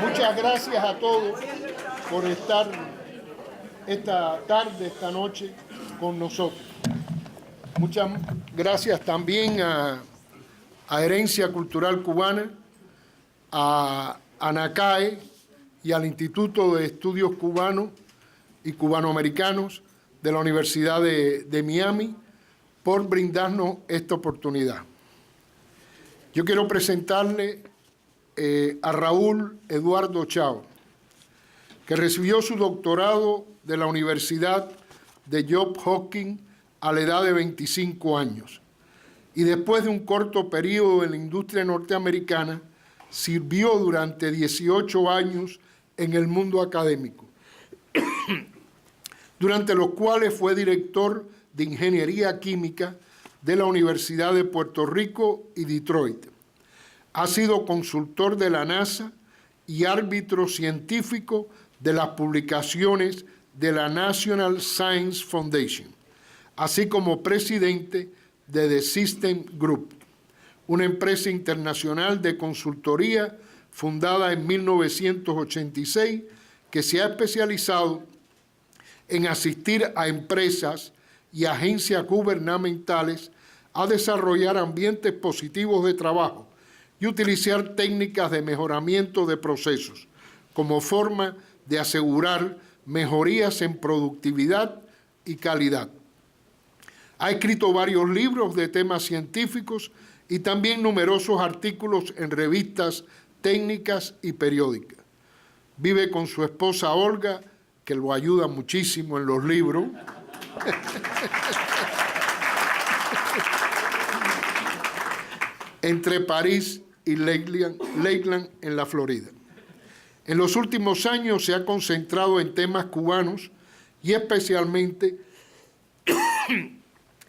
Muchas gracias a todos por estar esta tarde, esta noche con nosotros. Muchas gracias también a Herencia Cultural Cubana, a ANACAE y al Instituto de Estudios Cubanos y Cubanoamericanos de la Universidad de Miami por brindarnos esta oportunidad. Yo quiero presentarle a Raúl Eduardo Chao, que recibió su doctorado de la Universidad de Johns Hopkins a la edad de 25 años y después de un corto periodo en la industria norteamericana, sirvió durante 18 años en el mundo académico, durante los cuales fue director de Ingeniería Química de la Universidad de Puerto Rico y Detroit. Ha sido consultor de la NASA y árbitro científico de las publicaciones de la National Science Foundation, así como presidente de The System Group, una empresa internacional de consultoría fundada en 1986 que se ha especializado en asistir a empresas y agencias gubernamentales a desarrollar ambientes positivos de trabajo y utilizar técnicas de mejoramiento de procesos como forma de asegurar mejorías en productividad y calidad. Ha escrito varios libros de temas científicos y también numerosos artículos en revistas técnicas y periódicas. Vive con su esposa Olga, que lo ayuda muchísimo en los libros. Entre París y Lakeland, en la Florida. En los últimos años se ha concentrado en temas cubanos y especialmente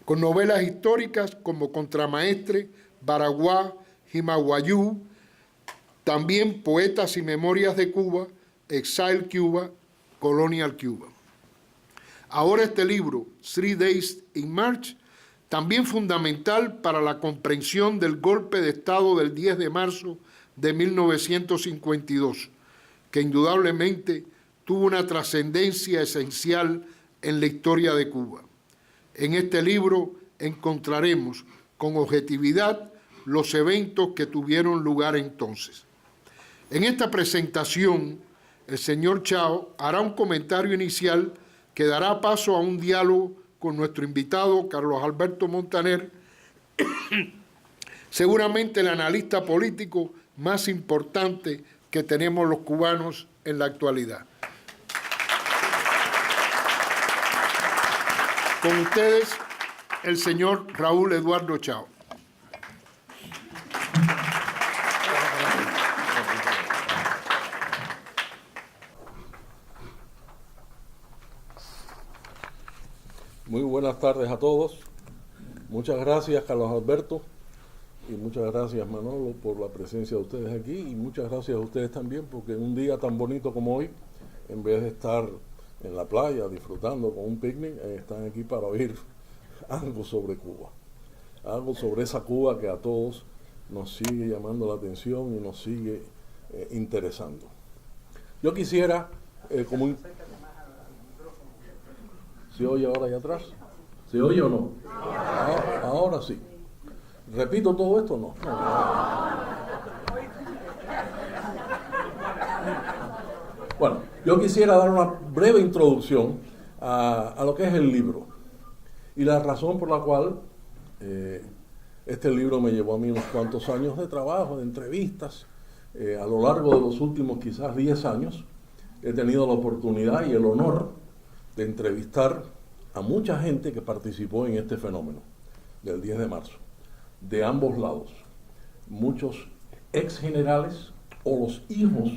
con novelas históricas como Contramaestre, Baraguá, Jimaguayú, también Poetas y Memorias de Cuba, Exile Cuba, Colonial Cuba. Ahora este libro, 3 Days in March, también fundamental para la comprensión del golpe de Estado del 10 de marzo de 1952, que indudablemente tuvo una trascendencia esencial en la historia de Cuba. En este libro encontraremos con objetividad los eventos que tuvieron lugar entonces. En esta presentación, el señor Chao hará un comentario inicial que dará paso a un diálogo con nuestro invitado, Carlos Alberto Montaner, seguramente el analista político más importante que tenemos los cubanos en la actualidad. Con ustedes, el señor Raúl Eduardo Chao. Muy buenas tardes a todos. Muchas gracias, Carlos Alberto, y muchas gracias, Manolo, por la presencia de ustedes aquí, y muchas gracias a ustedes también, porque en un día tan bonito como hoy, en vez de estar en la playa disfrutando con un picnic, están aquí para oír algo sobre Cuba, algo sobre esa Cuba que a todos nos sigue llamando la atención y nos sigue interesando. Yo quisiera, ¿se oye ahora allá atrás? ¿Se oye o no? Ahora sí. ¿Repito todo esto o no? Bueno, yo quisiera dar una breve introducción a lo que es el libro y la razón por la cual este libro me llevó a mí unos cuantos años de trabajo, de entrevistas. A lo largo de los últimos quizás 10 años he tenido la oportunidad y el honor de entrevistar a mucha gente que participó en este fenómeno del 10 de marzo, de ambos lados. Muchos ex generales o los hijos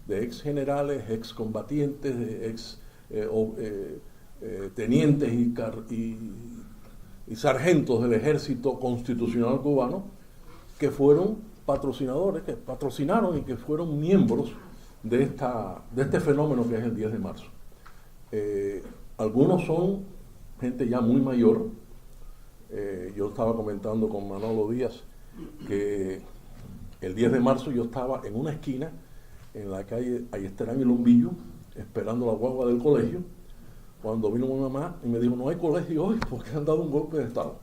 de ex generales, ex combatientes, ex tenientes y sargentos del ejército constitucional cubano que fueron patrocinadores, que patrocinaron y que fueron miembros de este fenómeno que es el 10 de marzo. Algunos son gente ya muy mayor. Yo estaba comentando con Manolo Díaz que el 10 de marzo yo estaba en una esquina en la calle Ayestarán y Lombillo, esperando la guagua del colegio, cuando vino mi mamá y me dijo, no hay colegio hoy porque han dado un golpe de Estado.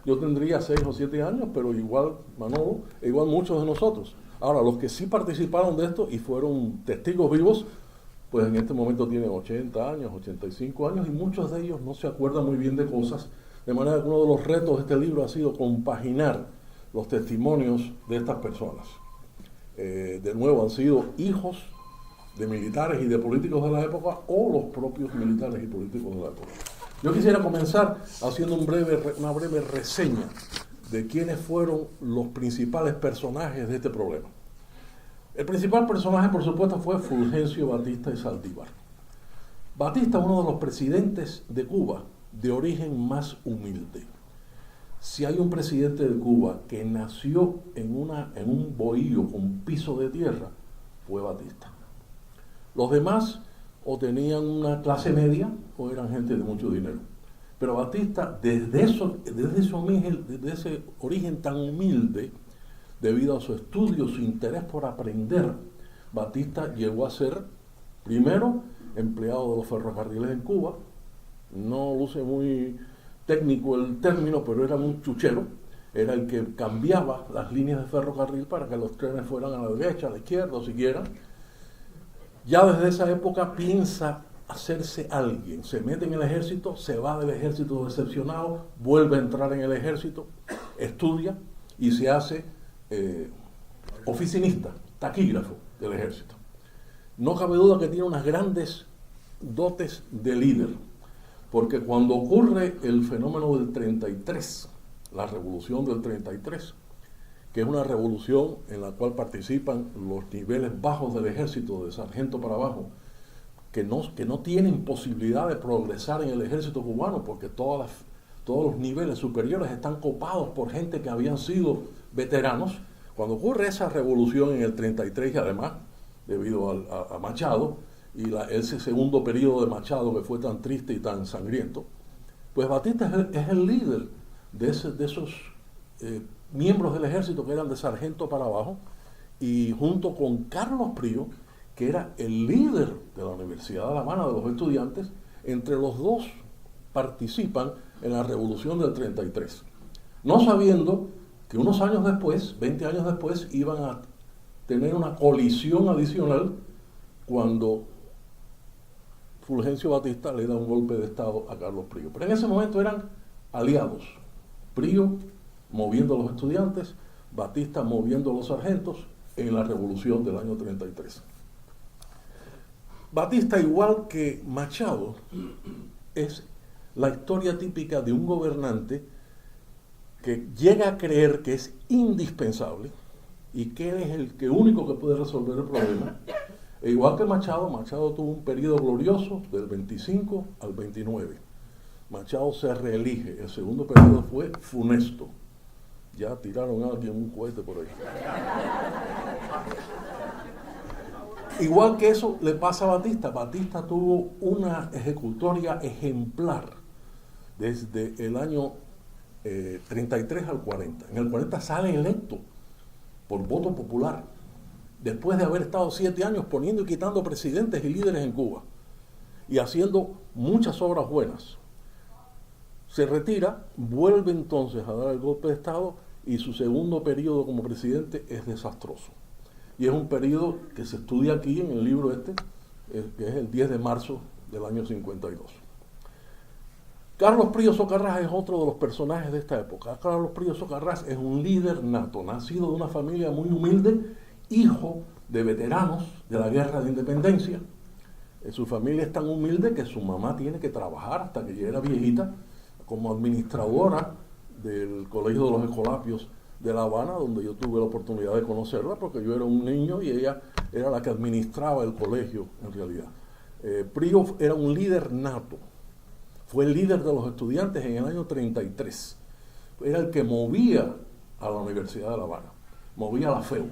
Yo tendría 6 o 7 años, pero igual Manolo, igual muchos de nosotros. Ahora, los que sí participaron de esto y fueron testigos vivos, pues en este momento tienen 80 años, 85 años, y muchos de ellos no se acuerdan muy bien de cosas, de manera que uno de los retos de este libro ha sido compaginar los testimonios de estas personas. De nuevo, han sido hijos de militares y de políticos de la época o los propios militares y políticos de la época. Yo quisiera comenzar haciendo una breve reseña de quiénes fueron los principales personajes de este problema. El principal personaje, por supuesto, fue Fulgencio Batista y Saldívar. Batista es uno de los presidentes de Cuba de origen más humilde. Si hay un presidente de Cuba que nació en un bohío con piso de tierra, fue Batista. Los demás o tenían una clase media o eran gente de mucho dinero. Pero Batista, desde ese origen tan humilde, debido a su estudio, su interés por aprender, Batista llegó a ser, primero, empleado de los ferrocarriles en Cuba. No luce muy técnico el término, pero era un chuchero. Era el que cambiaba las líneas de ferrocarril para que los trenes fueran a la derecha, a la izquierda o siguieran. Ya desde esa época piensa hacerse alguien, se mete en el ejército, se va del ejército decepcionado, vuelve a entrar en el ejército, estudia y se hace oficinista, taquígrafo del ejército. No cabe duda que tiene unas grandes dotes de líder, porque cuando ocurre el fenómeno del 33, la revolución del 33, que es una revolución en la cual participan los niveles bajos del ejército, de sargento para abajo, que no tienen posibilidad de progresar en el ejército cubano, porque todos los niveles superiores están copados por gente que habían sido veteranos. Cuando ocurre esa revolución en el 33, y además, debido a Machado, y ese segundo periodo de Machado que fue tan triste y tan sangriento, pues Batista es el líder de esos miembros del ejército que eran de sargento para abajo, y junto con Carlos Prío, que era el líder de la Universidad de La Habana de los estudiantes, entre los dos participan en la revolución del 33, no sabiendo que unos años después, 20 años después, iban a tener una colisión adicional cuando Fulgencio Batista le da un golpe de Estado a Carlos Prío. Pero en ese momento eran aliados. Prío moviendo a los estudiantes, Batista moviendo a los sargentos en la revolución del año 33. Batista, igual que Machado, es la historia típica de un gobernante que llega a creer que es indispensable y que él es el único que puede resolver el problema. E igual que Machado tuvo un periodo glorioso del 25 al 29. Machado se reelige, el segundo periodo fue funesto. Ya tiraron a alguien un cohete por ahí. Igual que eso le pasa a Batista. Batista tuvo una ejecutoria ejemplar desde el año 33 al 40. En el 40 sale electo por voto popular, después de haber estado 7 años poniendo y quitando presidentes y líderes en Cuba y haciendo muchas obras buenas. Se retira, vuelve entonces a dar el golpe de Estado y su segundo periodo como presidente es desastroso. Y es un periodo que se estudia aquí en el libro que es el 10 de marzo del año 52. Carlos Prío Socarrás es otro de los personajes de esta época. Carlos Prío Socarrás es un líder nato, nacido de una familia muy humilde, hijo de veteranos de la Guerra de Independencia. Su familia es tan humilde que su mamá tiene que trabajar hasta que ya era viejita como administradora del Colegio de los Escolapios de La Habana, donde yo tuve la oportunidad de conocerla, porque yo era un niño y ella era la que administraba el colegio en realidad. Prío era un líder nato, fue el líder de los estudiantes en el año 33, era el que movía a la Universidad de La Habana, movía la FEU,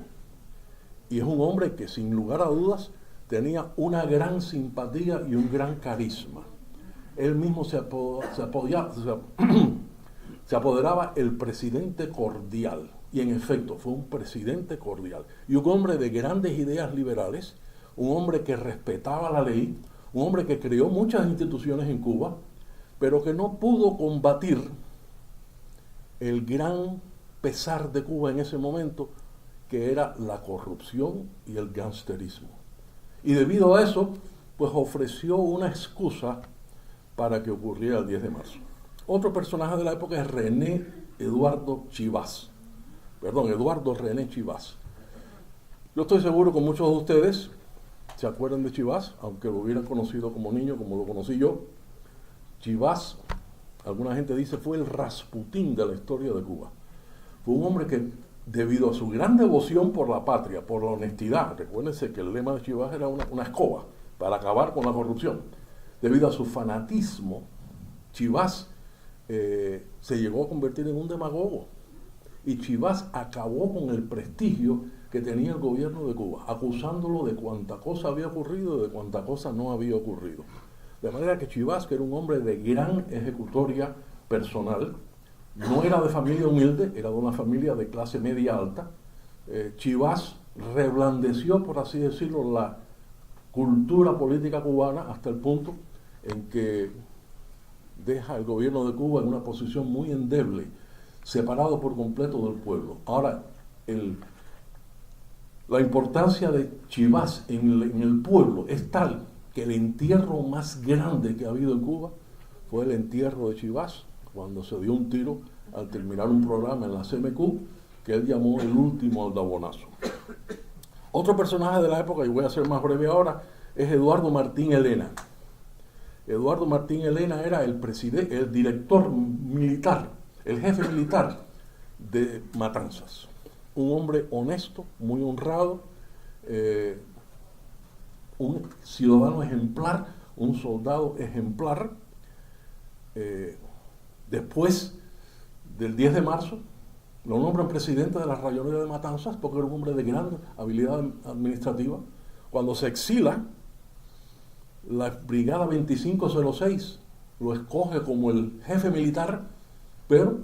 y es un hombre que sin lugar a dudas tenía una gran simpatía y un gran carisma. Él mismo se apoderaba el presidente cordial. Y en efecto, fue un presidente cordial y un hombre de grandes ideas liberales, un hombre que respetaba la ley, un hombre que creó muchas instituciones en Cuba, pero que no pudo combatir el gran pesar de Cuba en ese momento, que era la corrupción y el gangsterismo. Y debido a eso, pues ofreció una excusa para que ocurriera el 10 de marzo. Otro personaje de la época es Eduardo René Chivas. Yo estoy seguro que muchos de ustedes se acuerdan de Chivas, aunque lo hubieran conocido como niño, como lo conocí yo. Chivas, alguna gente dice, fue el Rasputín de la historia de Cuba. Fue un hombre que, debido a su gran devoción por la patria, por la honestidad, recuérdense que el lema de Chivas era una escoba para acabar con la corrupción. Debido a su fanatismo, Chivas se llegó a convertir en un demagogo. Y Chivas acabó con el prestigio que tenía el gobierno de Cuba, acusándolo de cuánta cosa había ocurrido y de cuánta cosa no había ocurrido. De manera que Chivas, que era un hombre de gran ejecutoria personal, no era de familia humilde, era de una familia de clase media alta. Chivas reblandeció, por así decirlo, la cultura política cubana hasta el punto en que deja el gobierno de Cuba en una posición muy endeble, separado por completo del pueblo. Ahora, la importancia de Chivas en el pueblo es tal que el entierro más grande que ha habido en Cuba fue el entierro de Chivas, cuando se dio un tiro al terminar un programa en la CMQ que él llamó el último aldabonazo. Otro personaje de la época, y voy a ser más breve ahora, es Eduardo Martín Elena. Eduardo Martín Elena era el director militar, el jefe militar de Matanzas. Un hombre honesto, muy honrado, un ciudadano ejemplar, un soldado ejemplar. Después del 10 de marzo, lo nombran presidente de la rayonería de Matanzas porque era un hombre de gran habilidad administrativa. Cuando se exila, la Brigada 2506 lo escoge como el jefe militar, pero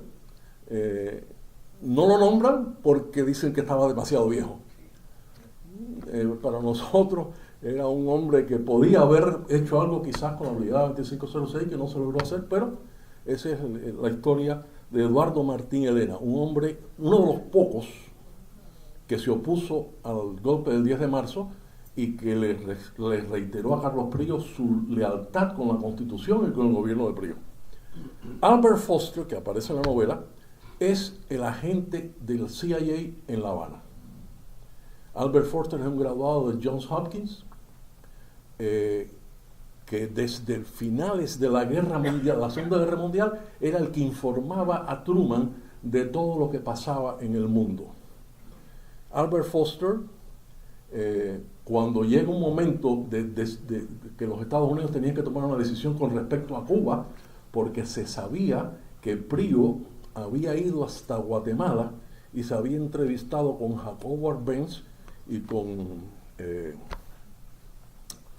no lo nombran porque dicen que estaba demasiado viejo. Para nosotros era un hombre que podía haber hecho algo quizás con la Brigada 2506 que no se logró hacer, pero esa es la historia de Eduardo Martín Elena, un hombre, uno de los pocos que se opuso al golpe del 10 de marzo y que le reiteró a Carlos Prío su lealtad con la Constitución y con el gobierno de Prío. Albert Foster, que aparece en la novela, es el agente del CIA en La Habana. Albert Foster es un graduado de Johns Hopkins, que desde finales de la Guerra Mundial, la Segunda Guerra Mundial, era el que informaba a Truman de todo lo que pasaba en el mundo. Albert Foster, cuando llega un momento de que los Estados Unidos tenían que tomar una decisión con respecto a Cuba, porque se sabía que Prío había ido hasta Guatemala y se había entrevistado con Jacobo Arbenz y con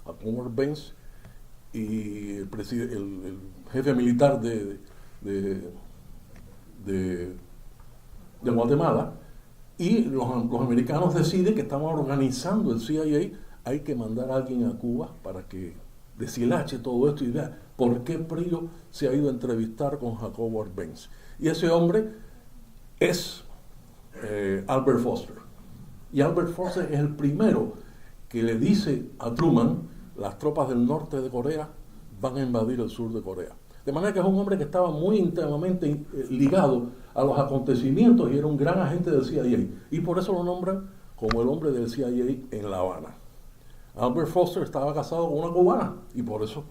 Jacobo Arbenz y el jefe militar de Guatemala, y los americanos deciden que estaban organizando el CIA, hay que mandar a alguien a Cuba para que deshilache todo esto y vea por qué Prío se ha ido a entrevistar con Jacobo Arbenz. Y ese hombre es Albert Foster. Y Albert Foster es el primero que le dice a Truman: las tropas del norte de Corea van a invadir el sur de Corea. De manera que es un hombre que estaba muy íntimamente ligado a los acontecimientos y era un gran agente del CIA. Y por eso lo nombran como el hombre del CIA en La Habana. Albert Foster estaba casado con una cubana y por eso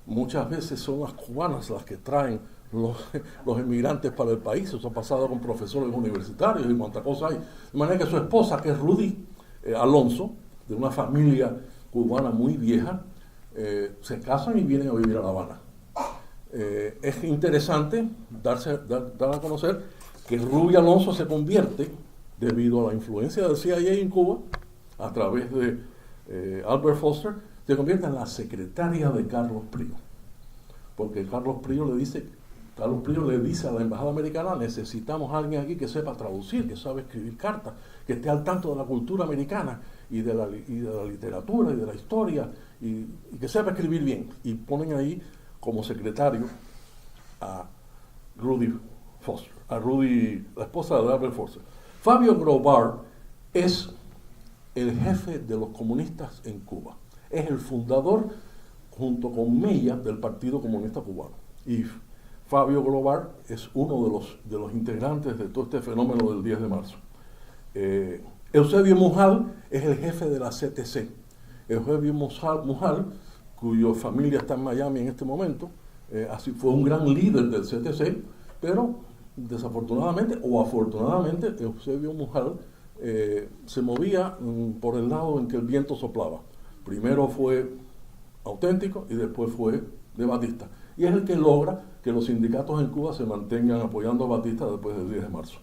muchas veces son las cubanas las que traen los inmigrantes para el país. Eso ha pasado con profesores universitarios y cuánta cosa hay. De manera que su esposa, que es Rudy Alonso, de una familia cubana muy vieja, se casan y vienen a vivir a La Habana. Es interesante dar a conocer que Ruby Alonso se convierte, debido a la influencia del CIA en Cuba, a través de Albert Foster, se convierte en la secretaria de Carlos Prío. Porque Carlos Prío le dice: Carlos Prior le dice a la embajada americana: necesitamos a alguien aquí que sepa traducir, que sabe escribir cartas, que esté al tanto de la cultura americana y de la literatura y de la historia, y que sepa escribir bien. Y ponen ahí como secretario a Rudy Foster, a Rudy, la esposa de Albert Foster. Fabio Grovar es el jefe de los comunistas en Cuba. Es el fundador, junto con Mella, del Partido Comunista Cubano. Y Fabio Grovar es uno de los integrantes de todo este fenómeno del 10 de marzo. Eusebio Mujal es el jefe de la CTC. Eusebio Mujal, cuya familia está en Miami en este momento, así fue un gran líder del CTC, pero desafortunadamente o afortunadamente Eusebio Mujal se movía por el lado en que el viento soplaba. Primero fue auténtico y después fue de Batista. Y es el que logra que los sindicatos en Cuba se mantengan apoyando a Batista después del 10 de marzo.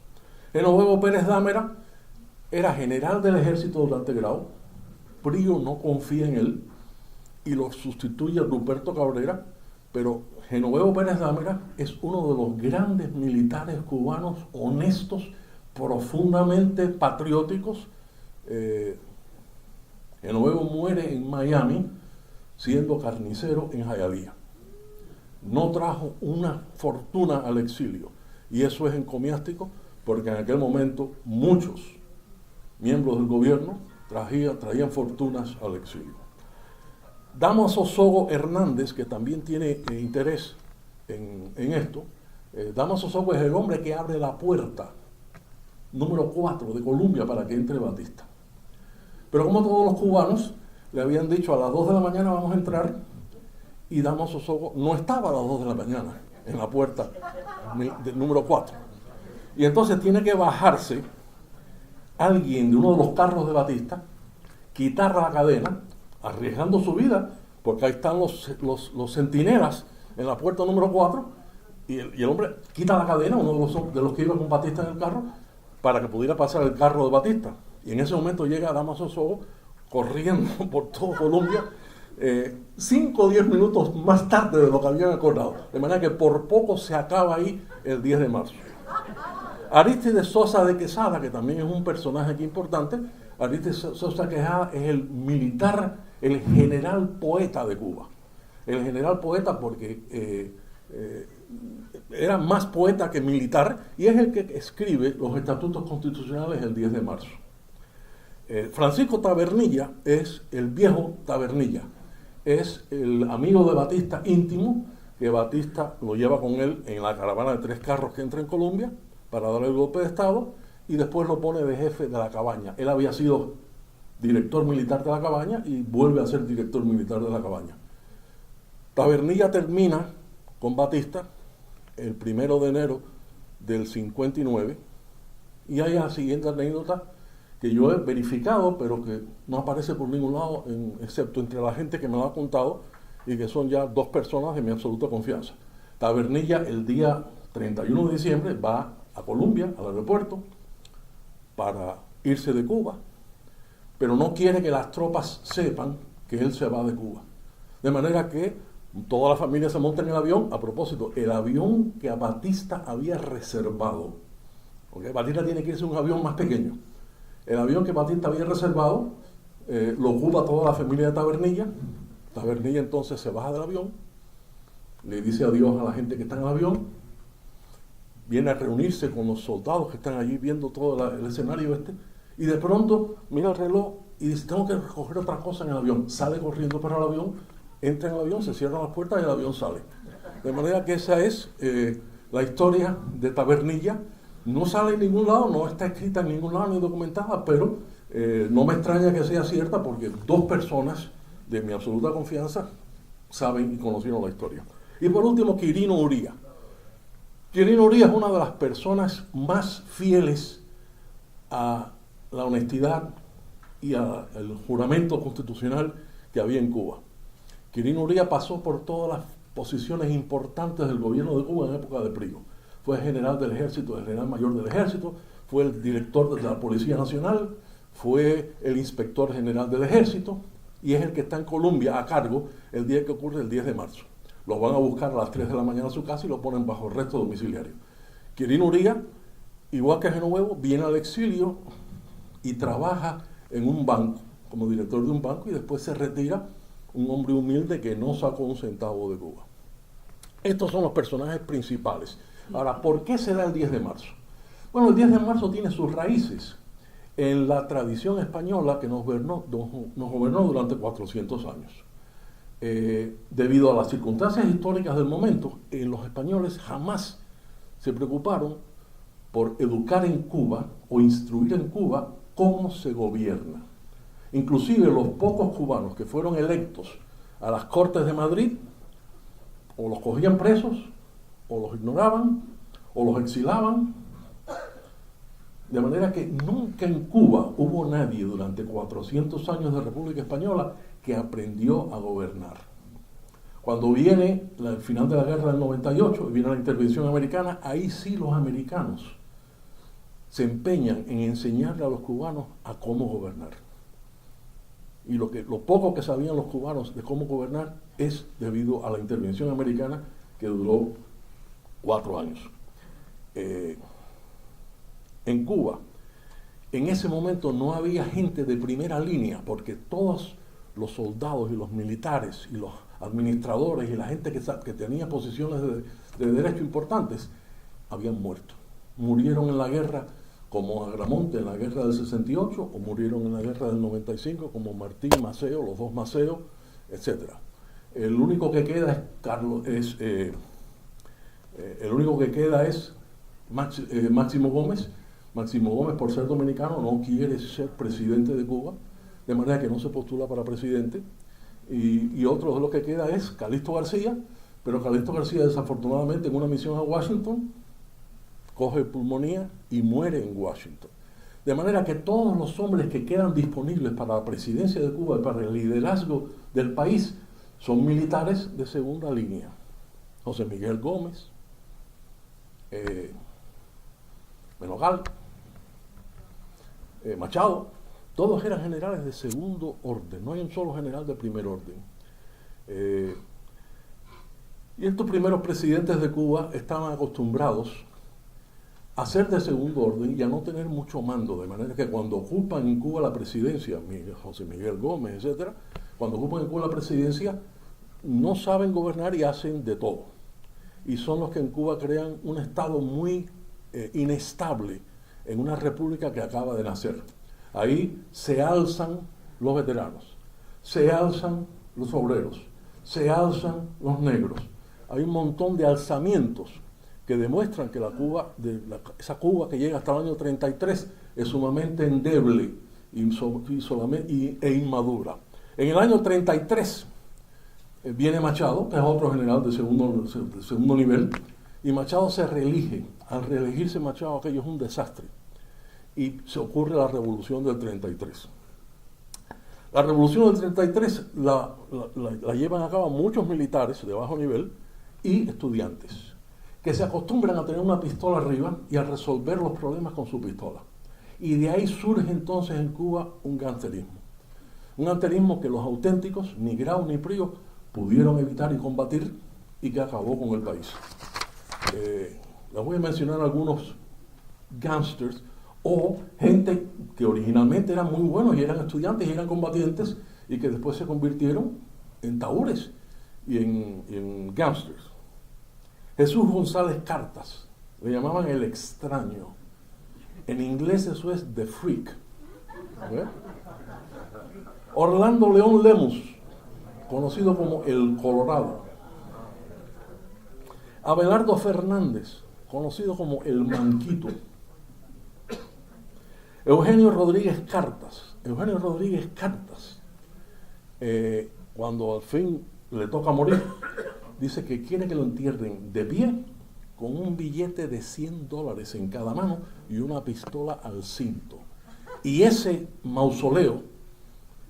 Genoveva Pérez Dámera era general del ejército durante Grau. Prior no confía en él y lo sustituye a Ruperto Cabrera, pero Genoveva Pérez Dámera es uno de los grandes militares cubanos honestos, profundamente patrióticos. Genoveva muere en Miami siendo carnicero en Hialeah. No trajo una fortuna al exilio, y eso es encomiástico porque en aquel momento muchos miembros del gobierno traían fortunas al exilio. Damaso Sogo Hernández, que también tiene interés en esto, Damaso Sogo es el hombre que abre la puerta número 4 de Colombia para que entre Batista. Pero como todos los cubanos le habían dicho, a las 2 de la mañana vamos a entrar, y Damaso Sogo no estaba a las 2 de la mañana en la puerta del número 4. Y entonces tiene que bajarse alguien de uno de los carros de Batista, quitar la cadena, arriesgando su vida, porque ahí están los centinelas en la puerta número 4, y el hombre quita la cadena, uno de los que iba con Batista en el carro, para que pudiera pasar el carro de Batista. Y en ese momento llega Damaso Sogo corriendo por todo Colombia, 5 o 10 minutos más tarde de lo que habían acordado. De manera que por poco se acaba ahí el 10 de marzo. Arístides Sosa de Quesada, que también es un personaje aquí importante. Arístides Sosa de Quesada es el militar, el general poeta de Cuba. El general poeta porque era más poeta que militar, y es el que escribe los estatutos constitucionales el 10 de marzo. Francisco Tabernilla es el viejo Tabernilla. Es el amigo de Batista íntimo, que Batista lo lleva con él en la caravana de 3 carros que entra en Colombia para dar el golpe de Estado, y después lo pone de jefe de la cabaña. Él había sido director militar de la cabaña y vuelve a ser director militar de la cabaña. Tabernilla termina con Batista el 1 de enero del 59, y hay la siguiente anécdota que yo he verificado, pero que no aparece por ningún lado, excepto entre la gente que me lo ha contado, y que son ya 2 personas de mi absoluta confianza. Tabernilla, el día 31 de diciembre, va a Colombia, al aeropuerto, para irse de Cuba, pero no quiere que las tropas sepan que él se va de Cuba. De manera que toda la familia se monta en el avión. A propósito, el avión que a Batista había reservado, porque Batista tiene que irse en un avión más pequeño. El avión que Batista había reservado lo ocupa toda la familia de Tabernilla. Tabernilla entonces se baja del avión, le dice adiós a la gente que está en el avión, viene a reunirse con los soldados que están allí viendo todo el escenario y de pronto mira el reloj y dice: tengo que recoger otra cosa en el avión. Sale corriendo para el avión, entra en el avión, se cierran las puertas y el avión sale. De manera que esa es la historia de Tabernilla. No sale en ningún lado, no está escrita en ningún lado ni documentada, pero no me extraña que sea cierta, porque 2 personas de mi absoluta confianza saben y conocieron la historia. Y por último, Quirino Uría. Quirino Uría es una de las personas más fieles a la honestidad y al juramento constitucional que había en Cuba. Quirino Uría pasó por todas las posiciones importantes del gobierno de Cuba en época de Prior. Fue general del ejército, el general mayor del ejército, fue el director de la Policía Nacional, fue el inspector general del ejército, y es el que está en Colombia a cargo el día que ocurre el 10 de marzo. Lo van a buscar a las 3 de la mañana a su casa y lo ponen bajo arresto domiciliario. Quirino Uría, igual que Genovevo, viene al exilio y trabaja en un banco, como director de un banco, y después se retira, un hombre humilde que no sacó un centavo de Cuba. Estos son los personajes principales. Ahora, ¿por qué se da el 10 de marzo? Bueno, el 10 de marzo tiene sus raíces en la tradición española que nos gobernó durante 400 años. Debido a las circunstancias históricas del momento, los españoles jamás se preocuparon por educar en Cuba o instruir en Cuba cómo se gobierna. Inclusive los pocos cubanos que fueron electos a las Cortes de Madrid, o los cogían presos, o los ignoraban, o los exilaban. De manera que nunca en Cuba hubo nadie durante 400 años de República Española que aprendió a gobernar. Cuando viene el final de la guerra del 98 y viene la intervención americana, ahí sí los americanos se empeñan en enseñarle a los cubanos a cómo gobernar. Y lo poco que sabían los cubanos de cómo gobernar es debido a la intervención americana que duró 4 años. En Cuba, en ese momento no había gente de primera línea, porque todos los soldados y los militares y los administradores y la gente que tenía posiciones de derecho importantes habían muerto. Murieron en la guerra como Agramonte en la guerra del 68, o murieron en la guerra del 95 como Martín, Maceo, los dos Maceo, etc. El único que queda es Máximo Gómez. Máximo Gómez, por ser dominicano, no quiere ser presidente de Cuba, de manera que no se postula para presidente. Y otro de los que queda es Calixto García, pero Calixto García, desafortunadamente, en una misión a Washington, coge pulmonía y muere en Washington. De manera que todos los hombres que quedan disponibles para la presidencia de Cuba y para el liderazgo del país son militares de segunda línea. José Miguel Gómez, Menogal, Machado, todos eran generales de segundo orden, no hay un solo general de primer orden. Y estos primeros presidentes de Cuba estaban acostumbrados a ser de segundo orden y a no tener mucho mando, de manera que cuando ocupan en Cuba la presidencia, José Miguel Gómez, etc., cuando ocupan en Cuba la presidencia, no saben gobernar y hacen de todo. Y son los que en Cuba crean un estado muy inestable en una república que acaba de nacer. Ahí se alzan los veteranos, se alzan los obreros, se alzan los negros. Hay un montón de alzamientos que demuestran que esa Cuba que llega hasta el año 33 es sumamente endeble e inmadura. En el año 33 viene Machado, que es otro general de segundo nivel, y Machado se reelige. Al reelegirse Machado, aquello es un desastre. Y se ocurre la revolución del 33. La revolución del 33 la llevan a cabo muchos militares de bajo nivel y estudiantes, que se acostumbran a tener una pistola arriba y a resolver los problemas con su pistola. Y de ahí surge entonces en Cuba un gangsterismo. Un gangsterismo que los auténticos, ni Grau ni Prío, pudieron evitar y combatir, y que acabó con el país. Les voy a mencionar algunos gángsters o gente que originalmente eran muy buenos y eran estudiantes y eran combatientes y que después se convirtieron en tahúres y en gángsters. Jesús González Cartas, le llamaban el extraño. En inglés eso es the freak. ¿Ve? Orlando León Lemus, conocido como el Colorado. Abelardo Fernández, conocido como el Manquito. Eugenio Rodríguez Cartas. Eugenio Rodríguez Cartas, cuando al fin le toca morir, dice que quiere que lo entierren de pie, con un billete de $100 en cada mano y una pistola al cinto. Y ese mausoleo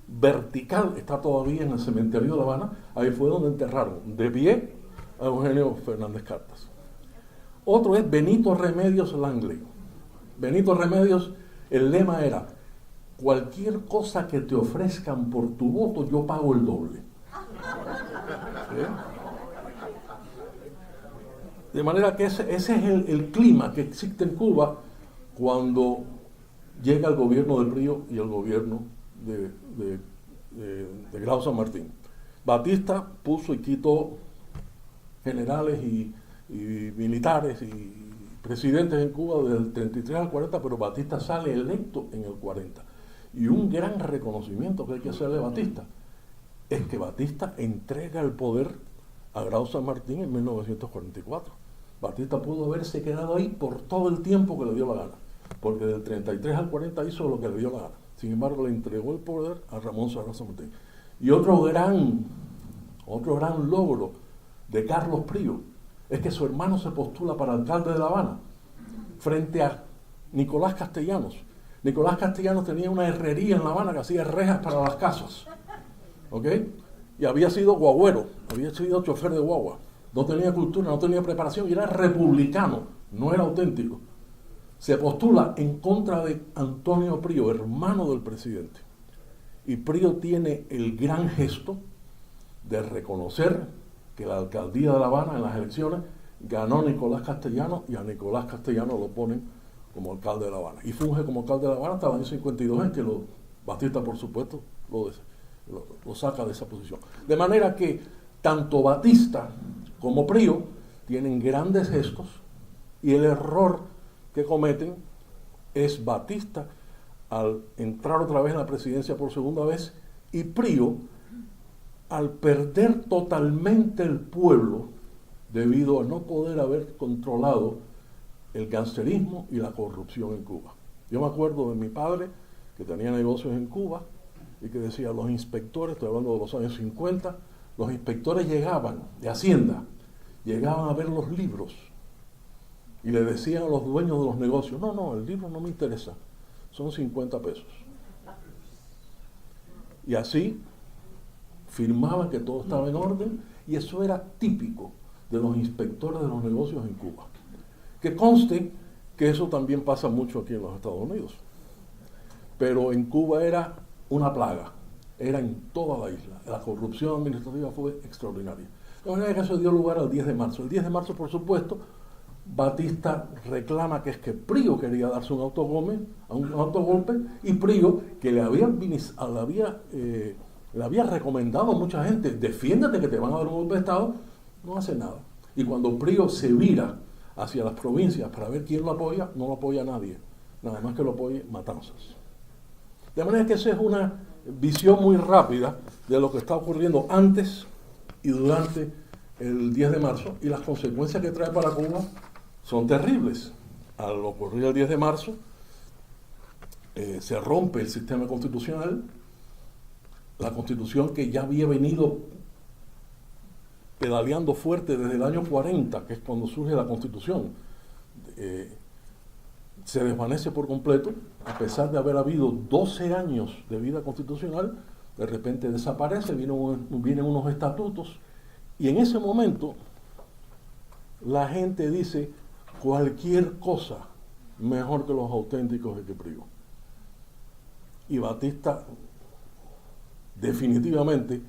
vertical está todavía en el cementerio de La Habana. Ahí fue donde enterraron de pie a Eugenio Fernández Cartas. Otro es Benito Remedios Langley. Benito Remedios, el lema era: cualquier cosa que te ofrezcan por tu voto, yo pago el doble. ¿Sí? De manera que ese es el clima que existe en Cuba cuando llega el gobierno del Prío y el gobierno de Grau San Martín. Batista puso y quitó generales y militares y presidentes en Cuba desde el 33 al 40, pero Batista sale electo en el 40. Y un gran reconocimiento que hay que hacerle a Batista es que Batista entrega el poder a Grau San Martín en 1944. Batista pudo haberse quedado ahí por todo el tiempo que le dio la gana, porque del 33 al 40 hizo lo que le dio la gana. Sin embargo, le entregó el poder a Ramón Sagrado San Martín. Y otro gran logro de Carlos Prío es que su hermano se postula para alcalde de La Habana frente a Nicolás Castellanos. Nicolás Castellanos tenía una herrería en La Habana que hacía rejas para las casas, ¿ok? Y había sido guagüero, había sido chofer de guagua, no tenía cultura, no tenía preparación y era republicano, no era auténtico. Se postula en contra de Antonio Prío, hermano del presidente. Y Prío tiene el gran gesto de reconocer que la alcaldía de La Habana en las elecciones ganó Nicolás Castellanos y a Nicolás Castellanos lo ponen como alcalde de La Habana. Y funge como alcalde de La Habana hasta el año 52, en que Batista, por supuesto, lo saca de esa posición. De manera que tanto Batista como Prío tienen grandes gestos y el error que cometen es Batista al entrar otra vez en la presidencia por segunda vez y Prío al perder totalmente el pueblo debido a no poder haber controlado el gangsterismo y la corrupción en Cuba. Yo me acuerdo de mi padre que tenía negocios en Cuba y que decía, los inspectores, estoy hablando de los años 50, los inspectores llegaban de Hacienda, llegaban a ver los libros y le decían a los dueños de los negocios, no, el libro no me interesa, son 50 pesos. Y así firmaban que todo estaba en orden y eso era típico de los inspectores de los negocios en Cuba. Que conste que eso también pasa mucho aquí en los Estados Unidos. Pero en Cuba era una plaga, era en toda la isla. La corrupción administrativa fue extraordinaria. De manera que eso dio lugar al 10 de marzo. El 10 de marzo, por supuesto, Batista reclama que es que Prío quería darse un autogolpe y Prío, que le había recomendado a mucha gente, defiéndete que te van a dar un golpe de Estado, no hace nada. Y cuando Prío se vira hacia las provincias para ver quién lo apoya, no lo apoya nadie, nada más que lo apoye Matanzas. De manera que esa es una visión muy rápida de lo que está ocurriendo antes y durante el 10 de marzo, y las consecuencias que trae para Cuba son terribles. Al ocurrir el 10 de marzo, se rompe el sistema constitucional, la constitución que ya había venido pedaleando fuerte desde el año 40, que es cuando surge la constitución, se desvanece por completo, a pesar de haber habido 12 años de vida constitucional, de repente desaparece, vienen unos estatutos, y en ese momento la gente dice cualquier cosa mejor que los auténticos de que Prío. Y Batista definitivamente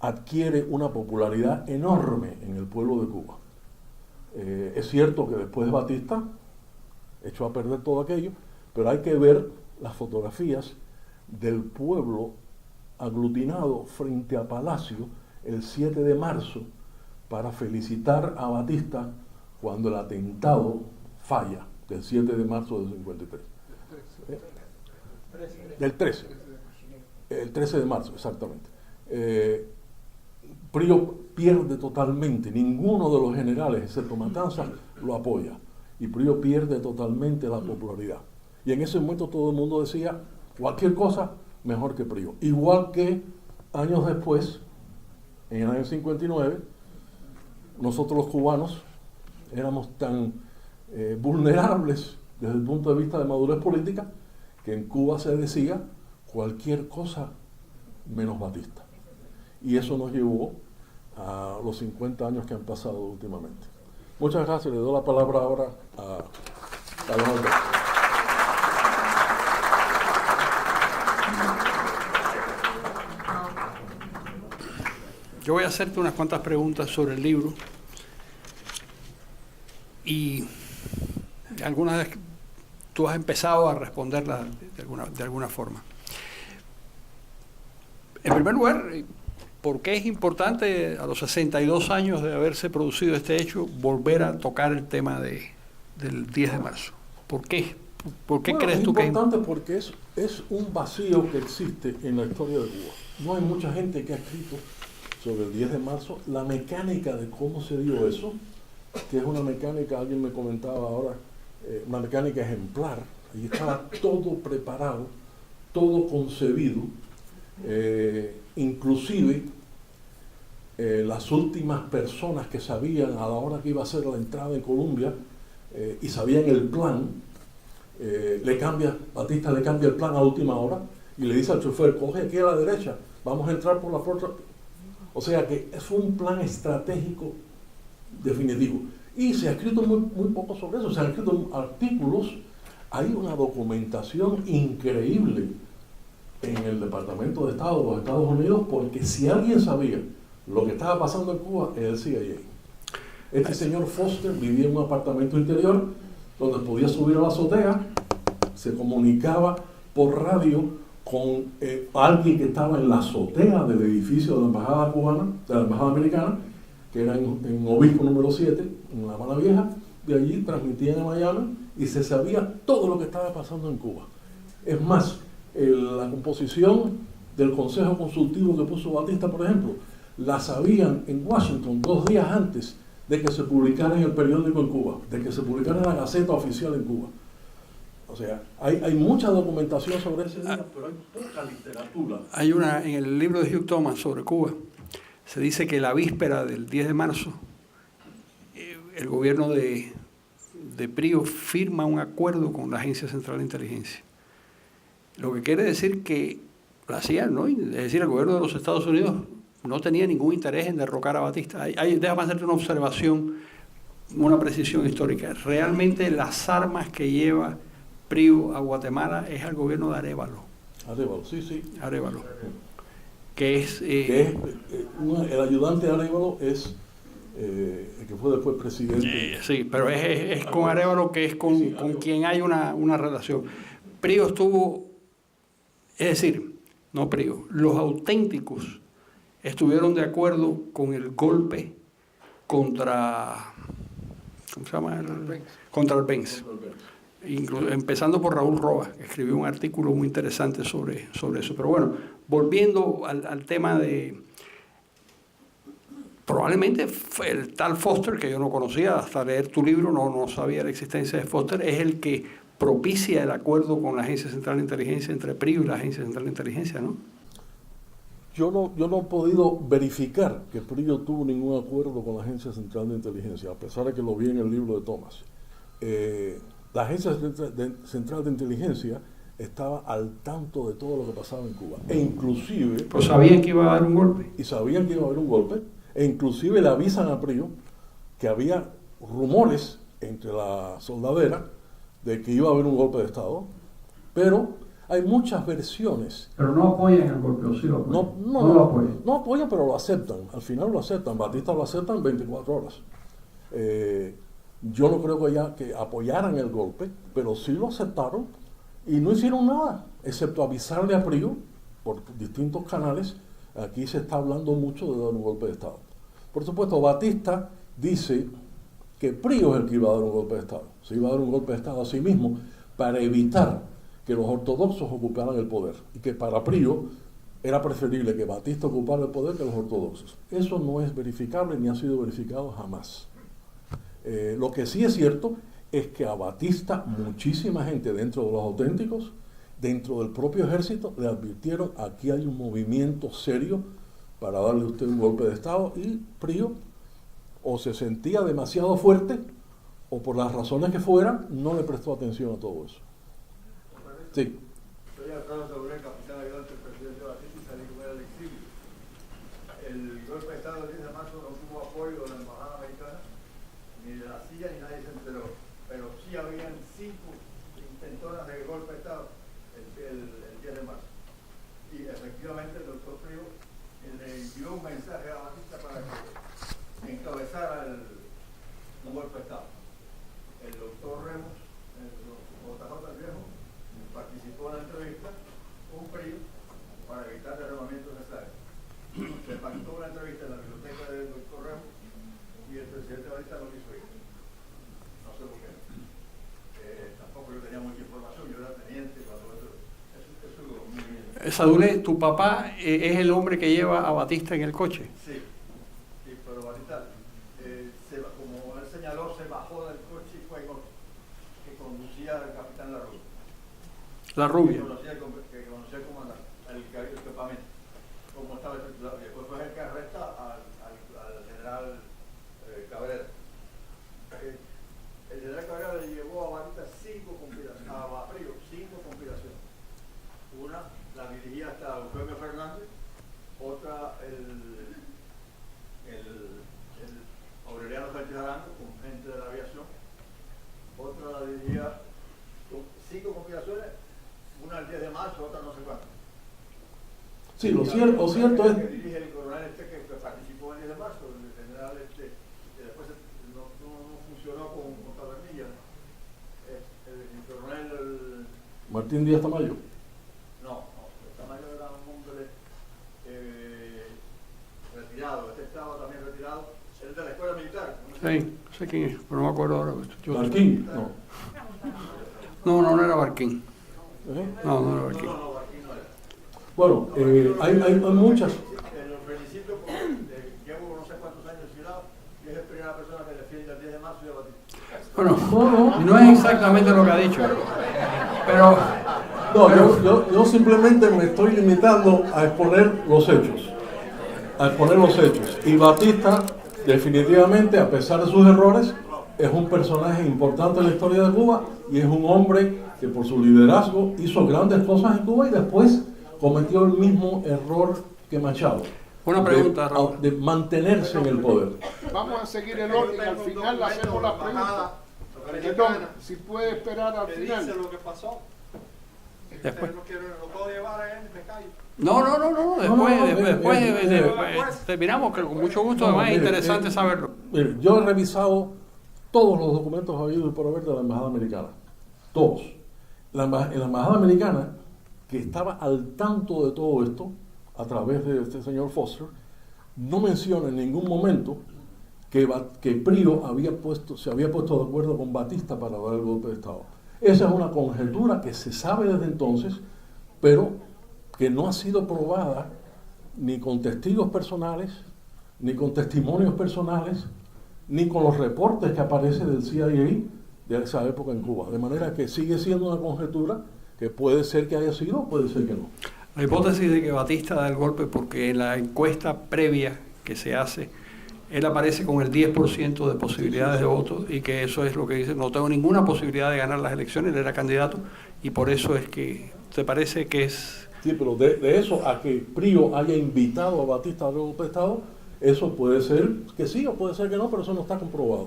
adquiere una popularidad enorme en el pueblo de Cuba. Es cierto que después de Batista echó a perder todo aquello, pero hay que ver las fotografías del pueblo aglutinado frente a Palacio el 7 de marzo para felicitar a Batista cuando el atentado falla, del 7 de marzo del 53. Del 13. El 13 de marzo, exactamente. Prío pierde totalmente, ninguno de los generales, excepto Matanzas, lo apoya. Y Prío pierde totalmente la popularidad. Y en ese momento todo el mundo decía, cualquier cosa mejor que Prío. Igual que años después, en el año 59, nosotros los cubanos éramos tan vulnerables desde el punto de vista de madurez política, que en Cuba se decía cualquier cosa menos Batista. Y eso nos llevó a los 50 años que han pasado últimamente. Muchas gracias. Le doy la palabra ahora a don Alberto. Yo voy a hacerte unas cuantas preguntas sobre el libro y algunas vez tú has empezado a responderlas de alguna forma. En primer lugar, ¿por qué es importante a los 62 años de haberse producido este hecho volver a tocar el tema del 10 de marzo? ¿Por qué? ¿Por qué crees tú que es importante? Porque es un vacío que existe en la historia de Cuba. No hay mucha gente que ha escrito sobre el 10 de marzo, la mecánica de cómo se dio eso, que es una mecánica, alguien me comentaba ahora, una mecánica ejemplar. Ahí estaba todo preparado, todo concebido, inclusive las últimas personas que sabían a la hora que iba a ser la entrada en Colombia y sabían el plan, Batista le cambia el plan a última hora y le dice al chofer, coge aquí a la derecha, vamos a entrar por la puerta. O sea que fue un plan estratégico definitivo. Y se ha escrito muy poco sobre eso, se han escrito artículos, hay una documentación increíble en el Departamento de Estado de los Estados Unidos, porque si alguien sabía lo que estaba pasando en Cuba, es el CIA. Este señor Foster vivía en un apartamento interior donde podía subir a la azotea, se comunicaba por radio con alguien que estaba en la azotea del edificio de la embajada cubana, de la embajada americana, que era en Obispo número 7, en La Habana Vieja. De allí transmitían a Miami y se sabía todo lo que estaba pasando en Cuba. Es más, la composición del Consejo Consultivo que puso Batista, por ejemplo, la sabían en Washington 2 días antes de que se publicara en el periódico en Cuba, de que se publicara en la Gaceta Oficial en Cuba. O sea, hay mucha documentación sobre ese día, pero hay poca literatura. Hay una, en el libro de Hugh Thomas sobre Cuba, se dice que la víspera del 10 de marzo, el gobierno de Prío firma un acuerdo con la Agencia Central de Inteligencia. Lo que quiere decir que la CIA, ¿no? Es decir, el gobierno de los Estados Unidos no tenía ningún interés en derrocar a Batista. Déjame hacerte una observación, una precisión histórica. Realmente las armas que lleva Prío a Guatemala es al gobierno de Arévalo. Arévalo, sí. Arévalo. Que es... el ayudante de Arévalo es el que fue después presidente. Sí, pero es con Arévalo, que es con quien hay una relación. Prío estuvo... Es decir, no Prío, los auténticos estuvieron de acuerdo con el golpe contra... ¿Cómo se llama? Contra el Benz. Empezando por Raúl Roa, que escribió un artículo muy interesante sobre eso. Pero bueno, volviendo al tema de... Probablemente el tal Foster, que yo no conocía, hasta leer tu libro no sabía la existencia de Foster, es el que propicia el acuerdo con la Agencia Central de Inteligencia, entre Prío y la Agencia Central de Inteligencia, ¿no? Yo no he podido verificar que Prío tuvo ningún acuerdo con la Agencia Central de Inteligencia, a pesar de que lo vi en el libro de Thomas. La Agencia Central de Inteligencia estaba al tanto de todo lo que pasaba en Cuba. E inclusive... Pues sabían que iba a haber un golpe. Y sabían que iba a haber un golpe. E inclusive le avisan a Prío que había rumores entre la soldadera de que iba a haber un golpe de Estado. Pero hay muchas versiones. Pero no apoyan el golpe, ¿o sí lo apoyan? No lo apoyan. No apoyan, pero lo aceptan. Al final lo aceptan. Batista lo acepta en 24 horas. Yo no creo que apoyaran el golpe, pero sí lo aceptaron y no hicieron nada, excepto avisarle a Prío por distintos canales. Aquí se está hablando mucho de dar un golpe de Estado. Por supuesto, Batista dice que Prío es el que iba a dar un golpe de Estado. Se iba a dar un golpe de Estado a sí mismo para evitar que los ortodoxos ocuparan el poder. Y que para Prío era preferible que Batista ocupara el poder que los ortodoxos. Eso no es verificable ni ha sido verificado jamás. Lo que sí es cierto es que a Batista muchísima gente dentro de los auténticos, dentro del propio ejército, le advirtieron: aquí hay un movimiento serio para darle a usted un golpe de Estado, y Prío o se sentía demasiado fuerte o por las razones que fueran no le prestó atención a todo eso. Sí. Estoy acá sobre el capitán ayudante del presidente Batista y salí con él al exilio. El golpe de Estado del 10 de marzo no tuvo apoyo de la embajada americana, ni de la CIA, ni nadie se enteró. Pero sí habían 5 intentonas de golpe de Estado el 10 de marzo. Y efectivamente el doctor Prío le envió un mensaje a Batista para que encabezara un golpe de Estado. se pactó una entrevista en la biblioteca del Correo y el presidente Batista no quiso ir. No sé por qué. Tampoco yo tenía mucha información, yo era teniente cuando eso lo muy bien. Sadulé, ¿tu papá es el hombre que lleva a Batista en el coche? Sí, sí, pero Batista, como él señaló, se bajó del coche y fue que conducía al capitán Larrubia. La rubia. Que conocía el comandante, el campamento, como estaba estructurado. Y después fue el que arresta al general Cabrera. El general Cabrera le llevó a Batista 5 conspiraciones, a Prío 5 conspiraciones. Una la dirigía hasta Eufemio Fernández, otra el Aureliano Sánchez Arango, con gente de la aviación, otra la dirigía con 5 conspiraciones, una el 10 de marzo, otra no sé cuánto. Sí, lo cierto es... Que dirige el coronel que participó en el 10 de marzo, el general que después no funcionó con Tabernilla. El coronel... Martín Díaz Tamayo. No, Tamayo era un hombre retirado, este estaba también retirado, él de la escuela militar. Sí, sé quién es, pero no me acuerdo ahora. Martín, no. No era Barquín. ¿Eh? No era Barquín. No, Barquín no era. Bueno, hay muchas. El felicito porque llevo no sé cuántos años exilado y es la primera persona que defiende el 10 de marzo y a Batista. Bueno, no es exactamente lo que ha dicho, pero No, yo simplemente me estoy limitando a exponer los hechos. Y Batista, definitivamente, a pesar de sus errores, es un personaje importante en la historia de Cuba y es un hombre que por su liderazgo hizo grandes cosas en Cuba y después cometió el mismo error que Machado. Una pregunta, Raúl. De mantenerse en el poder. Vamos a seguir el orden, al final le hacemos las preguntas. Perdón, si puede esperar al ¿Qué final. dice lo que pasó? Después. No quiero, lo puedo llevar a él, me callo. Después terminamos, que con mucho gusto, además es interesante saberlo. Mire, yo he revisado todos los documentos habidos y por haber de la Embajada Americana. Todos. En la Embajada Americana, que estaba al tanto de todo esto, a través de este señor Foster, no menciona en ningún momento que Prío se había puesto de acuerdo con Batista para dar el golpe de Estado. Esa es una conjetura que se sabe desde entonces, pero que no ha sido probada ni con testigos personales, ni con testimonios personales, ni con los reportes que aparecen del CIA de esa época en Cuba. De manera que sigue siendo una conjetura que puede ser que haya sido, puede ser que no. La hipótesis de que Batista da el golpe porque en la encuesta previa que se hace, él aparece con el 10% de posibilidades de voto y que eso es lo que dice, no tengo ninguna posibilidad de ganar las elecciones, él era candidato y por eso es que, ¿te parece que es...? Sí, pero de eso a que Prío haya invitado a Batista a dar el golpe de Estado, eso puede ser que sí o puede ser que no, pero eso no está comprobado.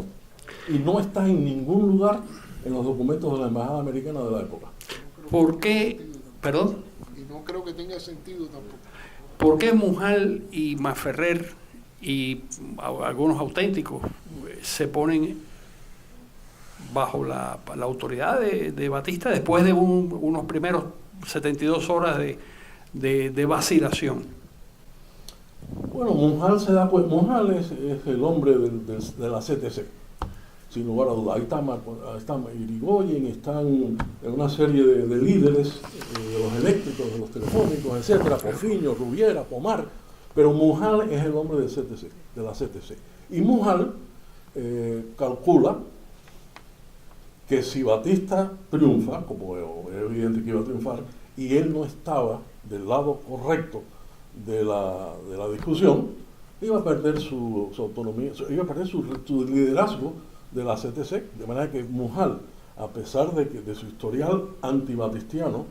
Y no está en ningún lugar en los documentos de la Embajada Americana de la época. ¿Por qué, perdón? Y no creo que tenga sentido tampoco. ¿Por qué Mujal y Masferrer y algunos auténticos se ponen bajo la autoridad de Batista después de unos primeros 72 horas de vacilación? Bueno, Mujal se da cuenta, Mujal es el hombre de la CTC, sin lugar a dudas. Ahí está Irigoyen, están una serie de líderes de los eléctricos, de los telefónicos, etcétera, Porfiño, Rubiera, Pomar, pero Mujal es el hombre de la CTC. Y Mujal calcula que si Batista triunfa, como es evidente que iba a triunfar, y él no estaba del lado correcto de la discusión, iba a perder su autonomía, iba a perder su liderazgo de la CTC, de manera que Mujal, a pesar de su historial antibatistiano,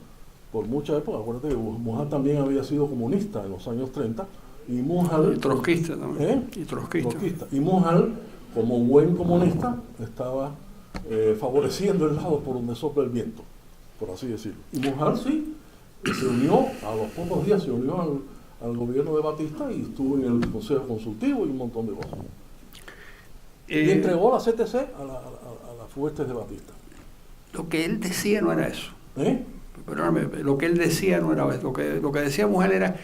por mucha época, acuérdate que Mujal también había sido comunista en los años 30, y Mujal... Y trotskista también. Y trotskista. Y Mujal, como buen comunista, estaba favoreciendo el lado por donde sopla el viento, por así decirlo. Y Mujal sí, se unió, a los pocos días se unió al gobierno de Batista y estuvo en el Consejo Consultivo y un montón de cosas. Y entregó la CTC a las huestes de Batista. Lo que él decía no era eso. ¿Eh? Perdóname, lo que él decía no era eso. Lo que decía Mujal era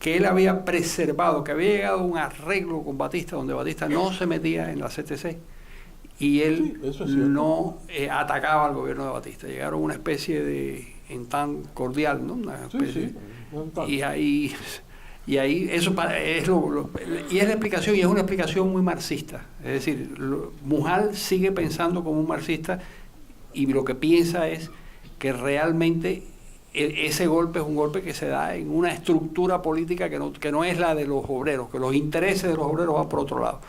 que él había preservado, que había llegado a un arreglo con Batista, donde Batista no se metía en la CTC y él Sí, eso es cierto. no atacaba al gobierno de Batista. Llegaron a una especie de en tan cordial, ¿no? Una Sí, especie, sí. No tanto. y ahí eso es y es la explicación, y es una explicación muy marxista. Es decir, Mujal sigue pensando como un marxista y lo que piensa es que realmente ese golpe es un golpe que se da en una estructura política que no es la de los obreros, que los intereses de los obreros van por otro lado.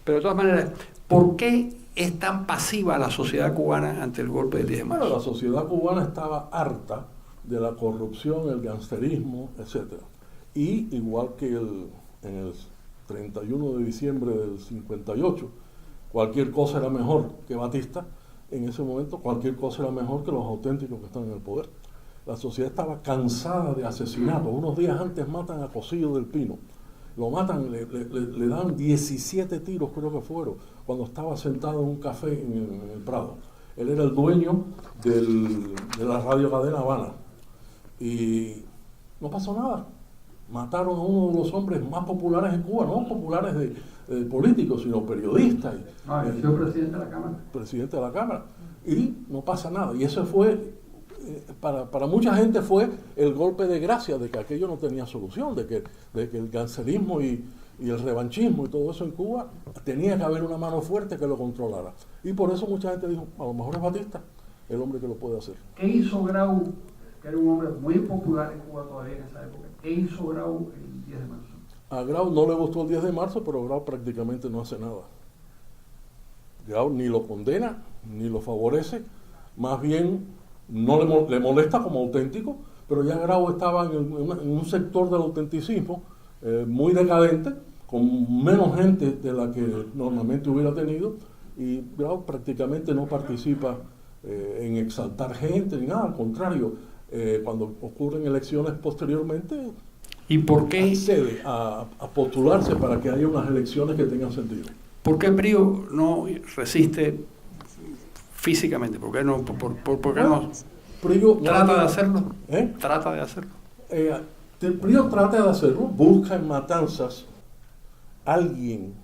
Pero de todas maneras, ¿por qué es tan pasiva la sociedad cubana ante el golpe del 10 de marzo? Bueno, la sociedad cubana estaba harta de la corrupción, el gangsterismo, etc. Y igual que en el 31 de diciembre del 58, cualquier cosa era mejor que Batista, en ese momento cualquier cosa era mejor que los auténticos que están en el poder. La sociedad estaba cansada de asesinatos. Unos días antes matan a Cosío del Pino. Lo matan, le dan 17 tiros, creo que fueron, cuando estaba sentado en un café en el Prado. Él era el dueño de la radio cadena Habana. Y no pasó nada. Mataron a uno de los hombres más populares en Cuba, no populares de políticos, sino periodistas. Fue presidente de la Cámara. Presidente de la Cámara. Y no pasa nada. Y eso fue, para mucha gente fue el golpe de gracia de que aquello no tenía solución, de que el gangsterismo y el revanchismo y todo eso en Cuba tenía que haber una mano fuerte que lo controlara. Y por eso mucha gente dijo, a lo mejor es Batista el hombre que lo puede hacer. ¿Qué hizo Grau, que era un hombre muy popular en Cuba todavía en esa época? ¿Qué hizo Grau el 10 de marzo? A Grau no le gustó el 10 de marzo, pero Grau prácticamente no hace nada. Grau ni lo condena, ni lo favorece, más bien no le molesta como auténtico, pero ya Grau estaba en un sector del autenticismo muy decadente, con menos gente de la que normalmente hubiera tenido, y Grau prácticamente no participa en exaltar gente ni nada, al contrario, cuando ocurren elecciones posteriormente, ¿Y por qué, accede a postularse para que haya unas elecciones que tengan sentido. por qué Prío no resiste físicamente? ¿Por qué no, por qué no Prío trata de hacerlo? ¿Eh? Trata de hacerlo. Prío trata de hacerlo, busca en Matanzas alguien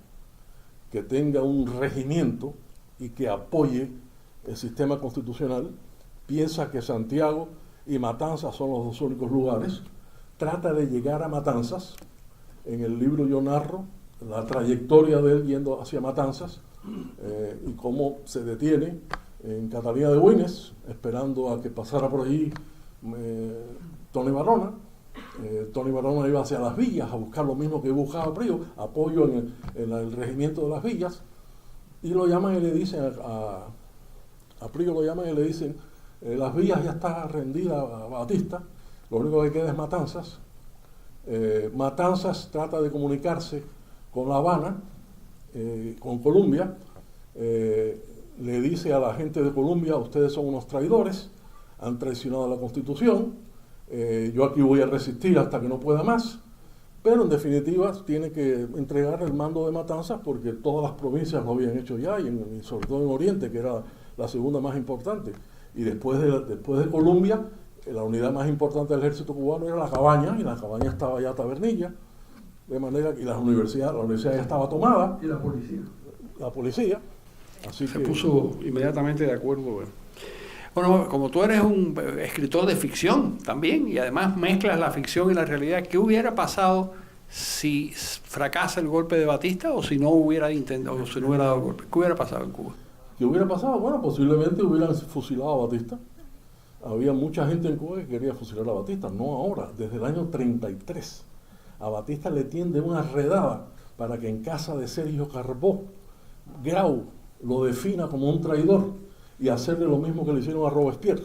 que tenga un regimiento y que apoye el sistema constitucional, piensa que Santiago y Matanzas son los dos únicos lugares, trata de llegar a Matanzas. En el libro yo narro la trayectoria de él yendo hacia Matanzas y cómo se detiene en Catalina de Güines, esperando a que pasara por allí Tony Barona. Tony Barona iba hacia las villas a buscar lo mismo que buscaba Prío, apoyo en el regimiento de las villas, y lo llaman y le dicen a Prío lo llaman y le dicen, las villas ya está rendida a Batista, lo único que queda es Matanzas. Matanzas trata de comunicarse con La Habana, con Colombia, le dice a la gente de Colombia, ustedes son unos traidores, han traicionado la Constitución, yo aquí voy a resistir hasta que no pueda más, pero en definitiva tiene que entregar el mando de Matanzas porque todas las provincias lo habían hecho ya, y sobre todo en Oriente, que era la segunda más importante. Y después de Colombia, la unidad más importante del ejército cubano era la Cabaña, y la Cabaña estaba ya Tabernilla, de manera que la universidad ya estaba tomada. ¿Y la policía? La policía. Así Se que puso inmediatamente de acuerdo. Bueno, como tú eres un escritor de ficción también, y además mezclas la ficción y la realidad, ¿qué hubiera pasado si fracasa el golpe de Batista o si no hubiera intentado, o si no hubiera dado el golpe? ¿Qué hubiera pasado en Cuba? ¿qué hubiera pasado? Bueno, posiblemente hubieran fusilado a Batista. Había mucha gente en Cuba que quería fusilar a Batista, no ahora, desde el año 33. A Batista le tiende una redada para que en casa de Sergio Carbó, Grau lo defina como un traidor y hacerle lo mismo que le hicieron a Robespierre.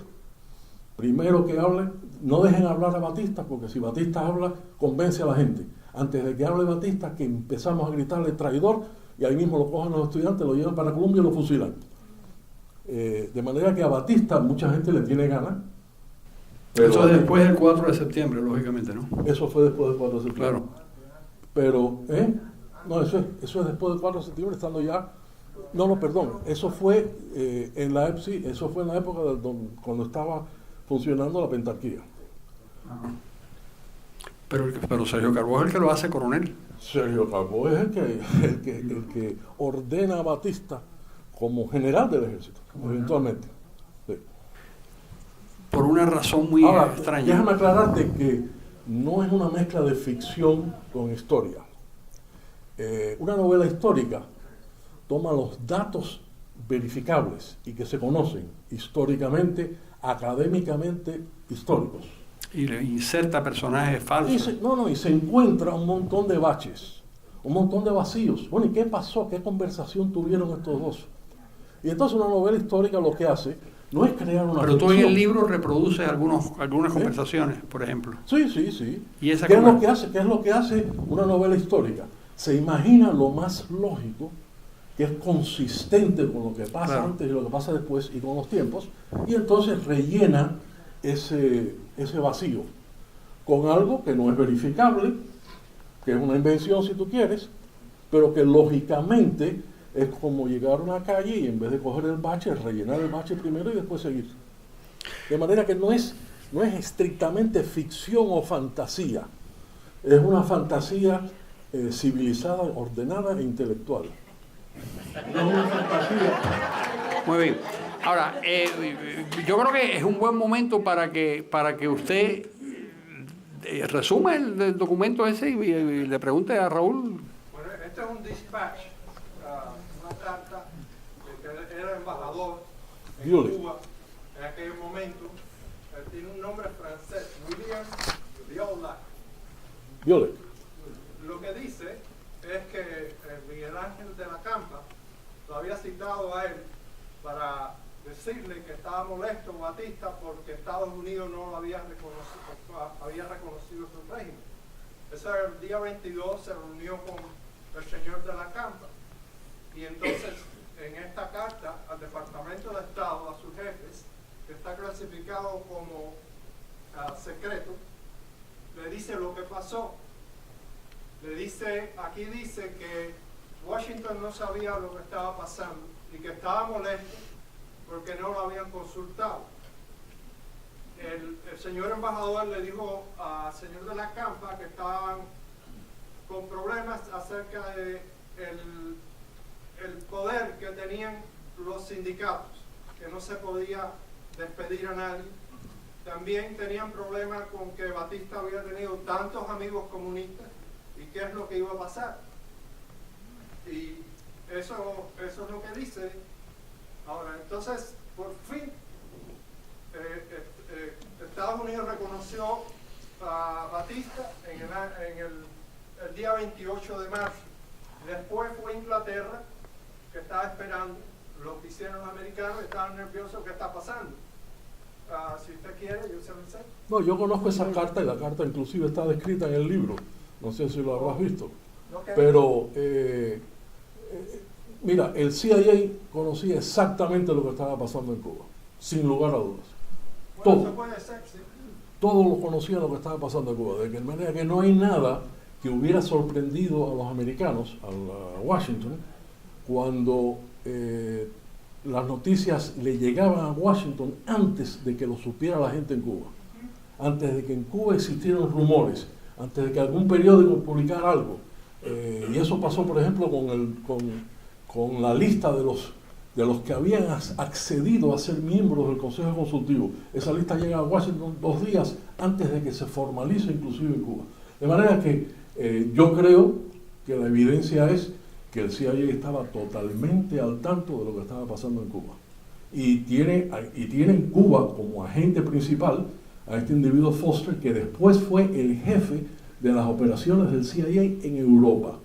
Primero que hable, no dejen hablar a Batista, porque si Batista habla, convence a la gente. Antes de que hable Batista, que empezamos a gritarle traidor, y ahí mismo lo cogen los estudiantes, lo llevan para Colombia y lo fusilan. De manera que a Batista mucha gente le tiene ganas. Eso es después del 4 de septiembre, lógicamente, ¿no? Eso fue después del 4 de septiembre. Claro. Pero, no, eso es después del 4 de septiembre, estando ya... No, perdón, eso fue en la EPSI, eso fue en la época cuando estaba funcionando la pentarquía. Ajá. Pero Sergio Carbó es el que lo hace coronel. Sergio Carbó es el que ordena a Batista como general del ejército, eventualmente. Sí. Por una razón muy Ahora, extraña. déjame aclararte que no es una mezcla de ficción con historia. Una novela histórica toma los datos verificables y que se conocen históricamente, académicamente históricos. Y le inserta personajes Y falsos. se encuentra un montón de baches, un montón de vacíos. Bueno, ¿y qué pasó? ¿Qué conversación tuvieron estos dos? Y entonces una novela histórica lo que hace no es crear una Pero tú en ficción. el libro reproduces algunas conversaciones, por ejemplo. Sí, sí, sí. ¿Y esa ¿Qué es conver- lo que hace? ¿Qué es lo que hace una novela histórica? Se imagina lo más lógico, que es consistente con lo que pasa Claro. antes y lo que pasa después y con los tiempos, y entonces rellena ese vacío con algo que no es verificable, que es una invención si tú quieres, pero que lógicamente es como llegar a una calle y en vez de coger el bache, rellenar el bache primero y después seguir. De manera que no es estrictamente ficción o fantasía, es una fantasía civilizada, ordenada e intelectual. No es una fantasía. Muy bien. Ahora, yo creo que es un buen momento para que usted resuma el documento ese y le pregunte a Raúl. Bueno, este es un dispatch, una carta que era embajador en Viole. Cuba en aquel momento. Tiene un nombre francés, William Viola. Viole. Lo que dice es que Miguel Ángel de la Campa lo había citado a él para decirle que estaba molesto Batista porque Estados Unidos no lo había reconocido su régimen. Eso era el día 22, se reunió con el señor de la Campa y entonces en esta carta al Departamento de Estado, a sus jefes, que está clasificado como secreto, le dice lo que pasó. Le dice, aquí dice que Washington no sabía lo que estaba pasando y que estaba molesto porque no lo habían consultado. El señor embajador le dijo al señor de la Campa que estaban con problemas acerca de el poder que tenían los sindicatos, que no se podía despedir a nadie. También tenían problemas con que Batista había tenido tantos amigos comunistas y qué es lo que iba a pasar. Y eso es lo que dice. Ahora, entonces, por fin, Estados Unidos reconoció a Batista en el día 28 de marzo. Después fue Inglaterra, que estaba esperando lo que hicieron los americanos, estaban nerviosos, ¿qué está pasando? Si usted quiere, yo se lo sé. No, yo conozco esa carta y la carta inclusive está descrita en el libro. No sé si lo habrás visto. Okay. Pero, mira, el CIA conocía exactamente lo que estaba pasando en Cuba, sin lugar a dudas. Bueno, Todo. eso puede ser, sí. Todos lo conocían lo que estaba pasando en Cuba. De manera que no hay nada que hubiera sorprendido a los americanos, a Washington, cuando las noticias le llegaban a Washington antes de que lo supiera la gente en Cuba. Antes de que en Cuba existieran rumores, antes de que algún periódico publicara algo. Y eso pasó, por ejemplo, con la lista de los que habían accedido a ser miembros del Consejo Consultivo. Esa lista llega a Washington 2 días antes de que se formalice inclusive en Cuba. De manera que yo creo que la evidencia es que el CIA estaba totalmente al tanto de lo que estaba pasando en Cuba. Y tiene en Cuba como agente principal a este individuo Foster, que después fue el jefe de las operaciones del CIA en Europa.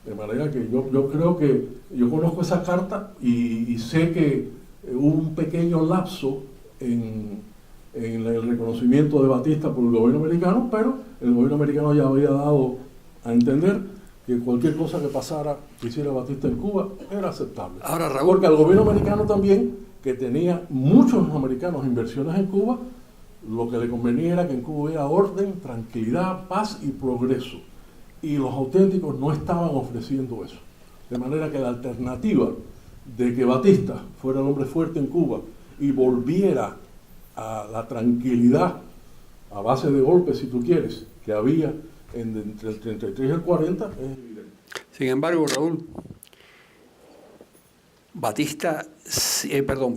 De manera que yo creo que yo conozco esa carta y sé que hubo un pequeño lapso en el reconocimiento de Batista por el gobierno americano, pero el gobierno americano ya había dado a entender que cualquier cosa que pasara, que hiciera Batista en Cuba, era aceptable. Ahora, Raúl, Porque al gobierno americano también, que tenía muchos americanos inversiones en Cuba, lo que le convenía era que en Cuba hubiera orden, tranquilidad, paz y progreso. Y los auténticos no estaban ofreciendo eso. De manera que la alternativa de que Batista fuera el hombre fuerte en Cuba y volviera a la tranquilidad a base de golpes, si tú quieres, que había entre el 33 y el 40, es evidente. Sin embargo, Raúl,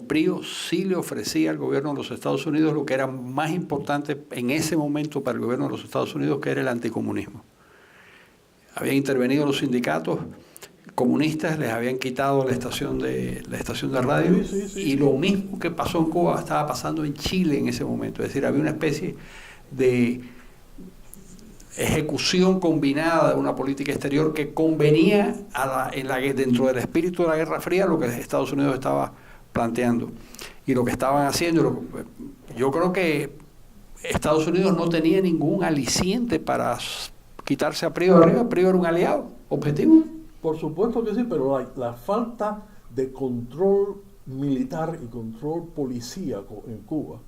Prío sí le ofrecía al gobierno de los Estados Unidos lo que era más importante en ese momento para el gobierno de los Estados Unidos, que era el anticomunismo. Habían intervenido los sindicatos comunistas, les habían quitado la estación de radio, Sí. y lo mismo que pasó en Cuba estaba pasando en Chile en ese momento. Es decir, había una especie de ejecución combinada de una política exterior que convenía dentro del espíritu de la Guerra Fría lo que Estados Unidos estaba planteando y lo que estaban haciendo. Yo creo que Estados Unidos no tenía ningún aliciente para quitarse a Prío de arriba. Prío era un aliado objetivo. Por supuesto que sí, pero la falta de control militar y control policíaco en Cuba,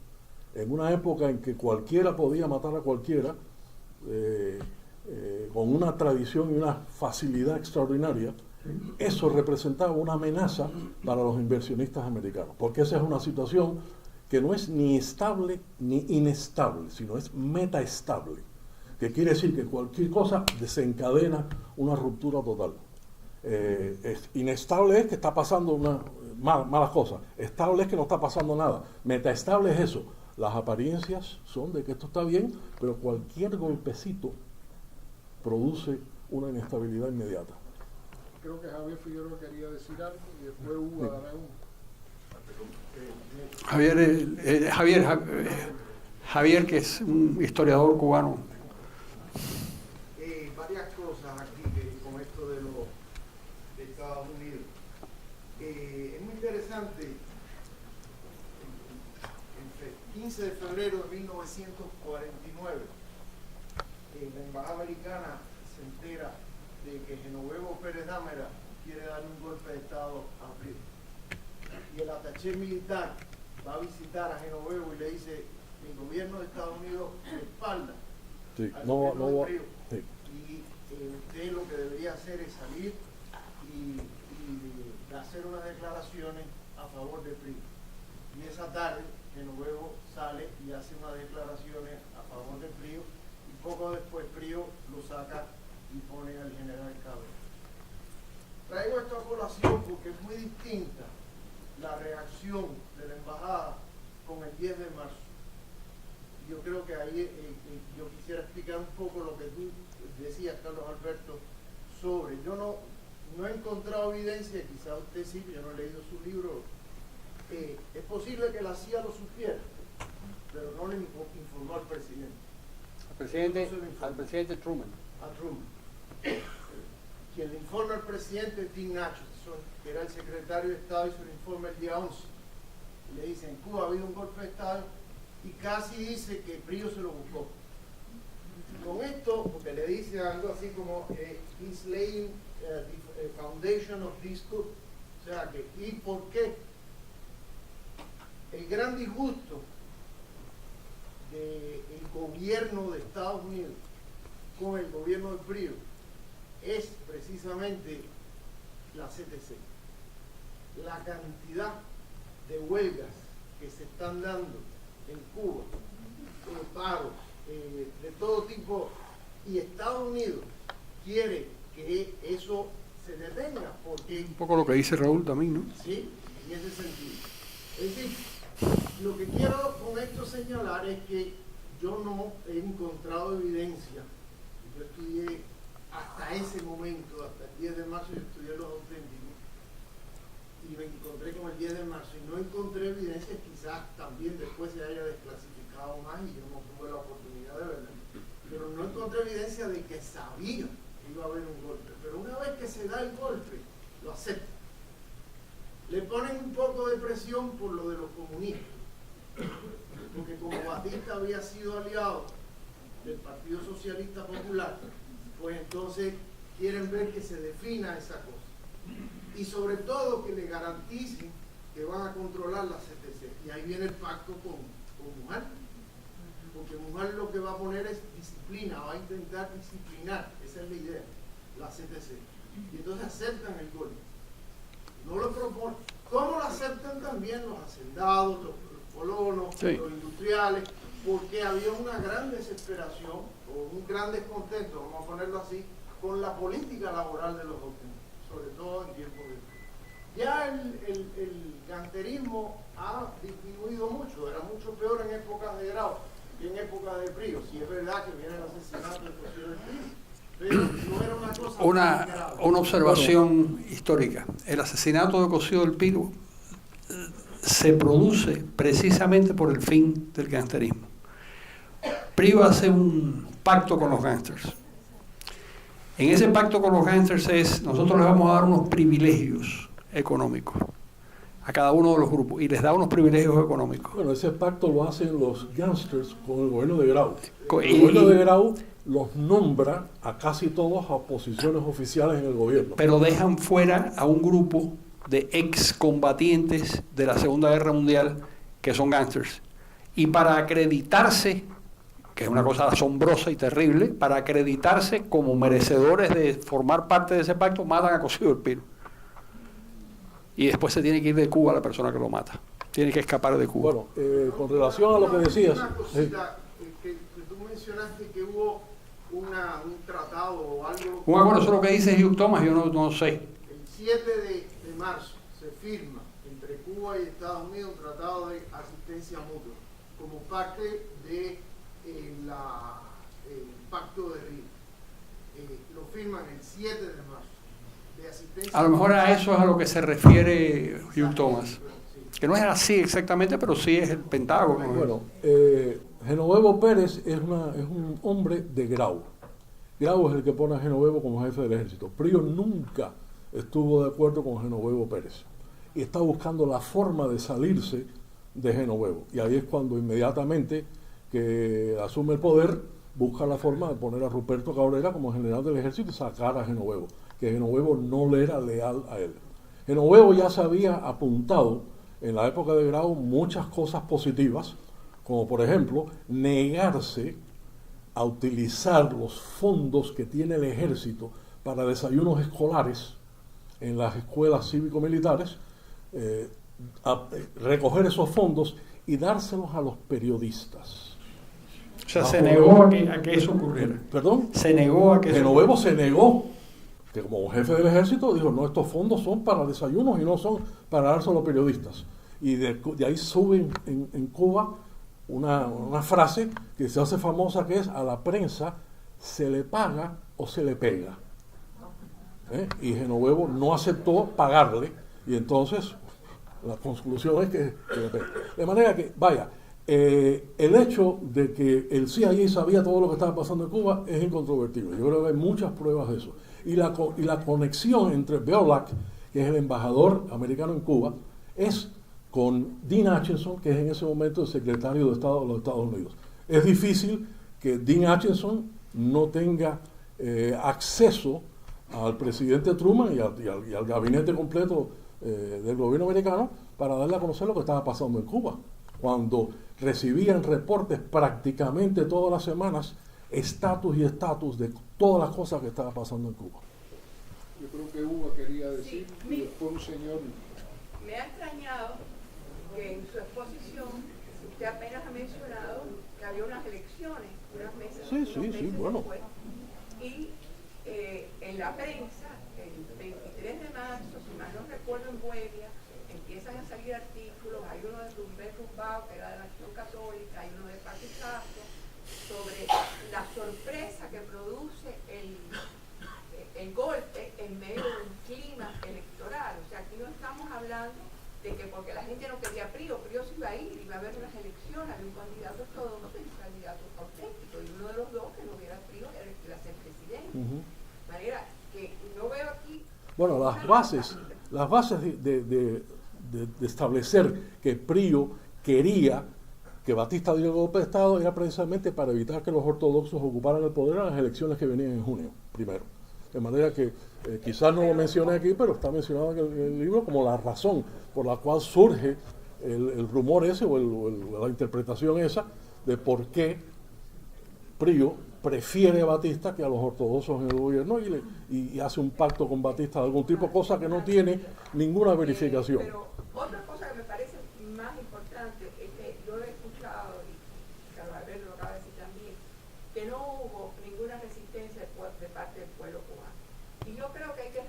en una época en que cualquiera podía matar a cualquiera, con una tradición y una facilidad extraordinaria, eso representaba una amenaza para los inversionistas americanos, porque esa es una situación que no es ni estable ni inestable, sino es metaestable, que quiere decir que cualquier cosa desencadena una ruptura total. Inestable es que está pasando malas cosas, estable es que no está pasando nada, metaestable es eso. Las apariencias son de que esto está bien, pero cualquier golpecito produce una inestabilidad inmediata. Creo que Javier Figueroa quería decir algo y después Hugo Aragón. Javier, que es un historiador cubano. Varias cosas aquí con esto de Estados Unidos. Es muy interesante. El 15 de febrero de 1949, la embajada americana se entera de que Genovevo Pérez Dámera quiere darle un golpe de Estado a Prío. Y el attaché militar va a visitar a Genovevo y le dice: el gobierno de Estados Unidos respalda al gobierno de Prío. Sí. Y usted lo que debería hacer es salir y hacer unas declaraciones a favor de Prío. Y esa tarde Genovevo sale y hace unas declaraciones a favor de Prío, y poco después Prío lo saca y pone al general Cabrera. Traigo esto a colación porque es muy distinta la reacción de la embajada con el 10 de marzo. Yo creo que ahí yo quisiera explicar un poco lo que tú decías, Carlos Alberto, sobre. Yo no he encontrado evidencia, quizá usted sí, yo no he leído su libro. Es posible que la CIA lo supiera, pero no le informó al presidente. Al presidente Truman. A Truman. Quien le informa al presidente es Tim Nacho, que era el secretario de Estado, hizo el informe el día 11. Y le dice: en Cuba ha habido un golpe de Estado, y casi dice que Prío se lo buscó. Con esto, porque le dice algo así como he's laying the foundation of this coup. O sea, ¿y por qué? El gran disgusto del gobierno de Estados Unidos con el gobierno de Prío es precisamente la CTC. La cantidad de huelgas que se están dando en Cuba, paros de todo tipo, y Estados Unidos quiere que eso se detenga, porque... Un poco lo que dice Raúl también, ¿no? Sí, en ese sentido. Es decir, lo que quiero con esto señalar es que yo no he encontrado evidencia. Yo estudié hasta ese momento, hasta el 10 de marzo, yo estudié los auténticos, y me encontré con el 10 de marzo y no encontré evidencia. Quizás también después se haya desclasificado más y yo no tuve la oportunidad de verla, pero no encontré evidencia de que sabía que iba a haber un golpe. Pero una vez que se da el golpe, lo acepta. Le ponen un poco de presión por lo de los comunistas, porque como Batista había sido aliado del Partido Socialista Popular, pues entonces quieren ver que se defina esa cosa, y sobre todo que le garanticen que van a controlar la CTC. Y ahí viene el pacto con Mujar, porque Mujar lo que va a poner es disciplina, va a intentar disciplinar, esa es la idea, la CTC, y entonces aceptan el golpe. No lo proponen. ¿Cómo lo aceptan también los hacendados, los colonos, sí, los industriales? porque había una gran desesperación o un gran descontento, vamos a ponerlo así, con la política laboral de los docentes, sobre todo en tiempos de Prío. Ya el gangsterismo ha disminuido mucho, era mucho peor en épocas de Grau que en épocas de Prío. Si es verdad que viene el asesinato de Cosío del Pío, pero no era una cosa tan grave. Una observación histórica. El asesinato de Cosío del Pío se produce precisamente por el fin del gangsterismo. Prío hace un pacto con los gángsters. En ese pacto con los gángsters nosotros les vamos a dar unos privilegios económicos a cada uno de los grupos y les da unos privilegios económicos. Bueno, ese pacto lo hacen los gángsters con el gobierno de Grau. El gobierno de Grau los nombra a casi todos a posiciones oficiales en el gobierno. Pero dejan fuera a un grupo de excombatientes de la Segunda Guerra Mundial que son gángsters. Y para acreditarse, que es una cosa asombrosa y terrible, para acreditarse como merecedores de formar parte de ese pacto, matan a Cosío del Pío. Y después se tiene que ir de Cuba la persona que lo mata. Tiene que escapar de Cuba. Bueno, con relación a lo que decías... Una cosita que tú mencionaste que hubo un tratado o algo... Un acuerdo, eso es lo que dice Hugh Thomas, yo no sé. El 7 de marzo se firma entre Cuba y Estados Unidos un tratado de asistencia mutua como parte de el Pacto de Río. Lo firman el 7 de marzo. De asistencia A lo mejor a eso es a lo que se refiere Hugh Thomas. Que no es así exactamente, pero sí es el Pentágono. Bueno, Genovevo Pérez es un hombre de Grau. Grau es el que pone a Genovevo como jefe del ejército. Prío nunca estuvo de acuerdo con Genovevo Pérez y está buscando la forma de salirse de Genovevo. Y ahí es cuando inmediatamente que asume el poder busca la forma de poner a Ruperto Cabrera como general del ejército y sacar a Genovevo, que Genovevo no le era leal a él. Genovevo ya se había apuntado en la época de Grau muchas cosas positivas, como por ejemplo negarse a utilizar los fondos que tiene el ejército para desayunos escolares en las escuelas cívico-militares, recoger esos fondos y dárselos a los periodistas. O sea, se negó a que eso ocurriera. ¿Perdón? Se negó a que eso Genovevo se negó, que como jefe del ejército dijo, no, estos fondos son para desayunos y no son para darse a los periodistas. Y de ahí suben en Cuba una frase que se hace famosa, que es: a la prensa se le paga o se le pega. Y Genovevo no aceptó pagarle, y entonces la conclusión es que le pega. De manera que, vaya, el hecho de que el CIA sabía todo lo que estaba pasando en Cuba es incontrovertible. Yo creo que hay muchas pruebas de eso. Y la conexión entre Beolac, que es el embajador americano en Cuba, es con Dean Acheson, que es en ese momento el secretario de Estado de los Estados Unidos. Es difícil que Dean Acheson no tenga acceso al presidente Truman y al gabinete completo del gobierno americano para darle a conocer lo que estaba pasando en Cuba, cuando recibían reportes prácticamente todas las semanas, estatus de todas las cosas que estaba pasando en Cuba. Yo creo que Hugo quería decir, Sí, y después un señor... Me ha extrañado que en su exposición usted apenas ha mencionado que había unas elecciones, unos meses bueno. después, y en la prensa, el 23 de marzo, si mal no recuerdo, en Bohemia, empiezan a salir artículos. Hay uno de Rumbé Rumbao, que era de la Acción Católica, hay uno de Paquisazo, sobre la sorpresa que produce el golpe en medio de un clima electoral. O sea, aquí no estamos hablando de que porque la gente no quería Prío se iba a ir, iba a haber unas elecciones, había un candidato ortodoxo y un candidato auténtico, y uno de los dos que no hubiera Prío era el que iba a ser presidente. De manera que no veo aquí... Bueno, las bases de establecer que Prío quería que Batista diera el golpe de Estado era precisamente para evitar que los ortodoxos ocuparan el poder en las elecciones que venían en junio, primero. De manera que quizás no lo mencioné aquí, pero está mencionado en el libro como la razón por la cual surge el rumor ese o la interpretación esa de por qué Prío prefiere a Batista que a los ortodoxos en el gobierno y hace un pacto con Batista de algún tipo, cosa que no tiene ninguna verificación. Pero otra cosa que me parece más importante es que yo he escuchado, y cada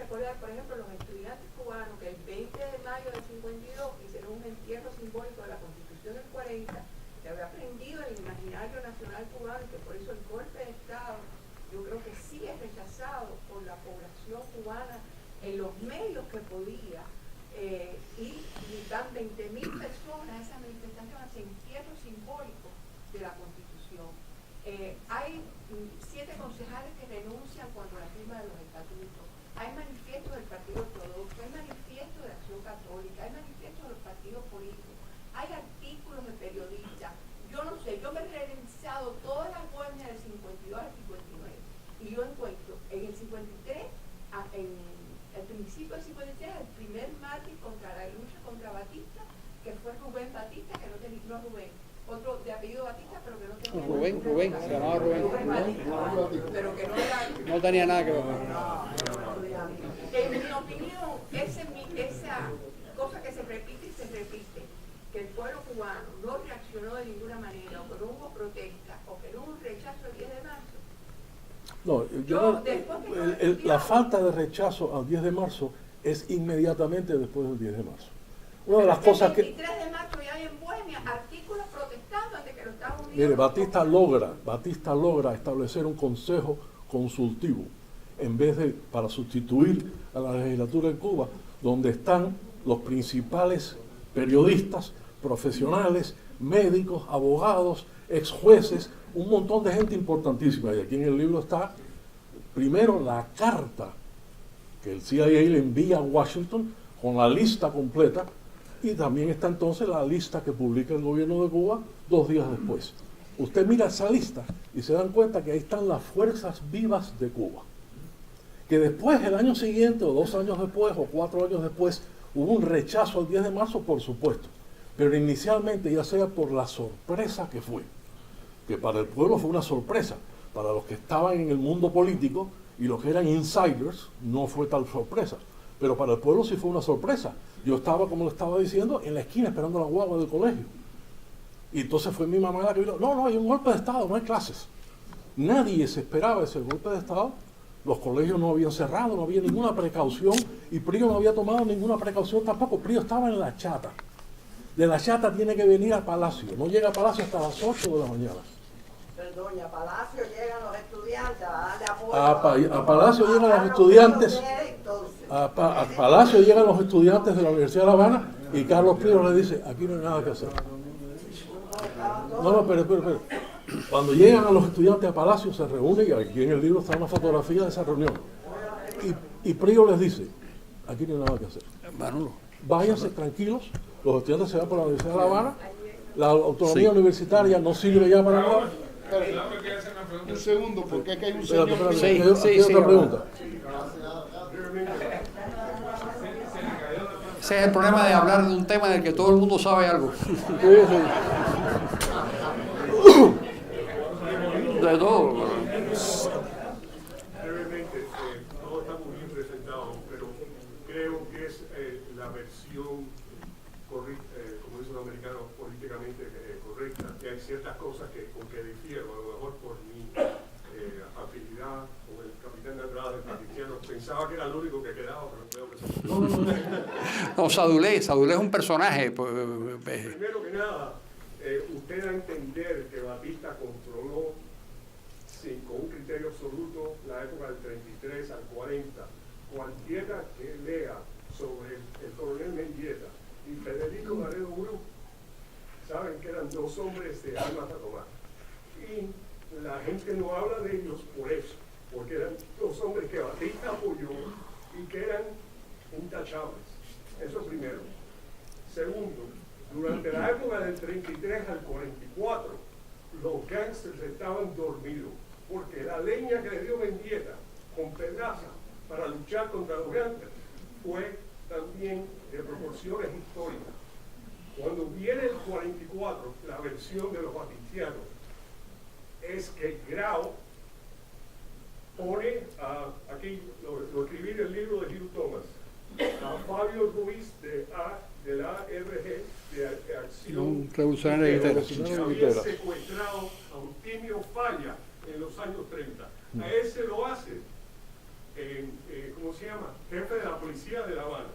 recordar, por ejemplo, los estudiantes cubanos que el 20 de mayo del 52 hicieron un entierro simbólico de la Constitución del 40, que había aprendido el imaginario nacional cubano y que por eso el golpe de Estado, yo creo que sí es rechazado por la población cubana en los medios que podía, y dan 20.000 personas a esa manifestación, a ese entierro simbólico de la Constitución. Hay 7 concejales que renuncian cuando la firma de los estatutos. Hay manifiestos del Partido Ortodoxo, hay manifiestos de Acción Católica, hay manifiestos de los partidos políticos, hay artículos de periodistas. Yo no sé, yo me he revisado todas las bohemias del 52 al 59 y yo encuentro en el 53, en el principio del 53, el primer mártir contra la lucha contra Batista, que fue Rubén Batista, que no tenía, no Rubén, otro de apellido Batista, pero que no tenía. Rubén, se llamaba Rubén. Batista, pero que no era. No tenía nada que ver. En mi opinión, esa cosa que se repite y se repite, que el pueblo cubano no reaccionó de ninguna manera, o que no hubo protesta, o que no hubo un rechazo el 10 de marzo. No, la falta de rechazo al 10 de marzo es inmediatamente después del 10 de marzo. Una de las cosas que... El 23 de marzo ya hay en Bohemia artículos protestando ante que los Estados Unidos... Mire, Batista logra establecer un consejo consultivo en vez de para sustituir a la legislatura en Cuba, donde están los principales periodistas, profesionales, médicos, abogados, ex jueces, un montón de gente importantísima. Y aquí en el libro está, primero, la carta que el CIA le envía a Washington con la lista completa, y también está entonces la lista que publica el gobierno de Cuba 2 días después. Usted mira esa lista y se dan cuenta que ahí están las fuerzas vivas de Cuba. Que después, el año siguiente, o 2 años después, o 4 años después, hubo un rechazo al 10 de marzo, por supuesto. Pero inicialmente, ya sea por la sorpresa que fue, que para el pueblo fue una sorpresa, para los que estaban en el mundo político y los que eran insiders, no fue tal sorpresa. Pero para el pueblo sí fue una sorpresa. Yo estaba, como le estaba diciendo, en la esquina esperando la guagua del colegio. Y entonces fue mi mamá la que vino, no, hay un golpe de Estado, no hay clases. Nadie se esperaba ese golpe de Estado. Los colegios no habían cerrado, no había ninguna precaución, y Prío no había tomado ninguna precaución tampoco. Prío estaba en la Chata. De la Chata tiene que venir a Palacio. No llega a Palacio hasta las 8 de la mañana. Perdón, y a Palacio llegan los estudiantes a darle apoyo. A Palacio llegan los estudiantes. A Palacio llegan los estudiantes de la Universidad de La Habana, y Carlos Prío le dice, aquí no hay nada que hacer. No, pero. Cuando llegan a los estudiantes a Palacio, se reúnen, y aquí en el libro está una fotografía de esa reunión. Y Prío les dice, aquí no hay nada que hacer. Váyanse tranquilos, los estudiantes se van por la Universidad de La Habana, la autonomía universitaria no sirve ya para nada. Un segundo, porque aquí hay un señor... Sí, otra pregunta. Ese es el problema de hablar de un tema del que todo el mundo sabe algo. De todo. Brevemente, todo está muy bien presentado, pero creo que es la versión, como dicen los americanos, políticamente correcta, que hay ciertas cosas con que difiero, a lo mejor por mi afinidad con el capitán de Andrade, el cristiano, pensaba que era el único que quedaba, pero creo que sí. No, Sadulé es un personaje. Primero que nada, usted da a entender que Batista controló con un criterio absoluto la época del 33 al 40. Cualquiera que lea sobre el coronel Mendieta y Federico Laredo Urú, saben que eran 2 hombres de armas a tomar. Y la gente no habla de ellos por eso, porque eran 2 hombres que Batista apoyó y que eran intachables. Eso primero. Segundo, durante la época del 33 al 44, los gángsters estaban dormidos, porque la leña que le dio Mendieta con Pedraza para luchar contra los gángsters fue también de proporciones históricas. Cuando viene el 44, la versión de los batistianos es que Grau pone, aquí lo escribí en el libro de Hugh Thomas, a Fabio Ruiz de la ARG, de Acción Revolucionaria que Guitera. había secuestrado a Eutimio Falla en los años 30. A ese lo hace, ¿cómo se llama? Jefe de la policía de La Habana.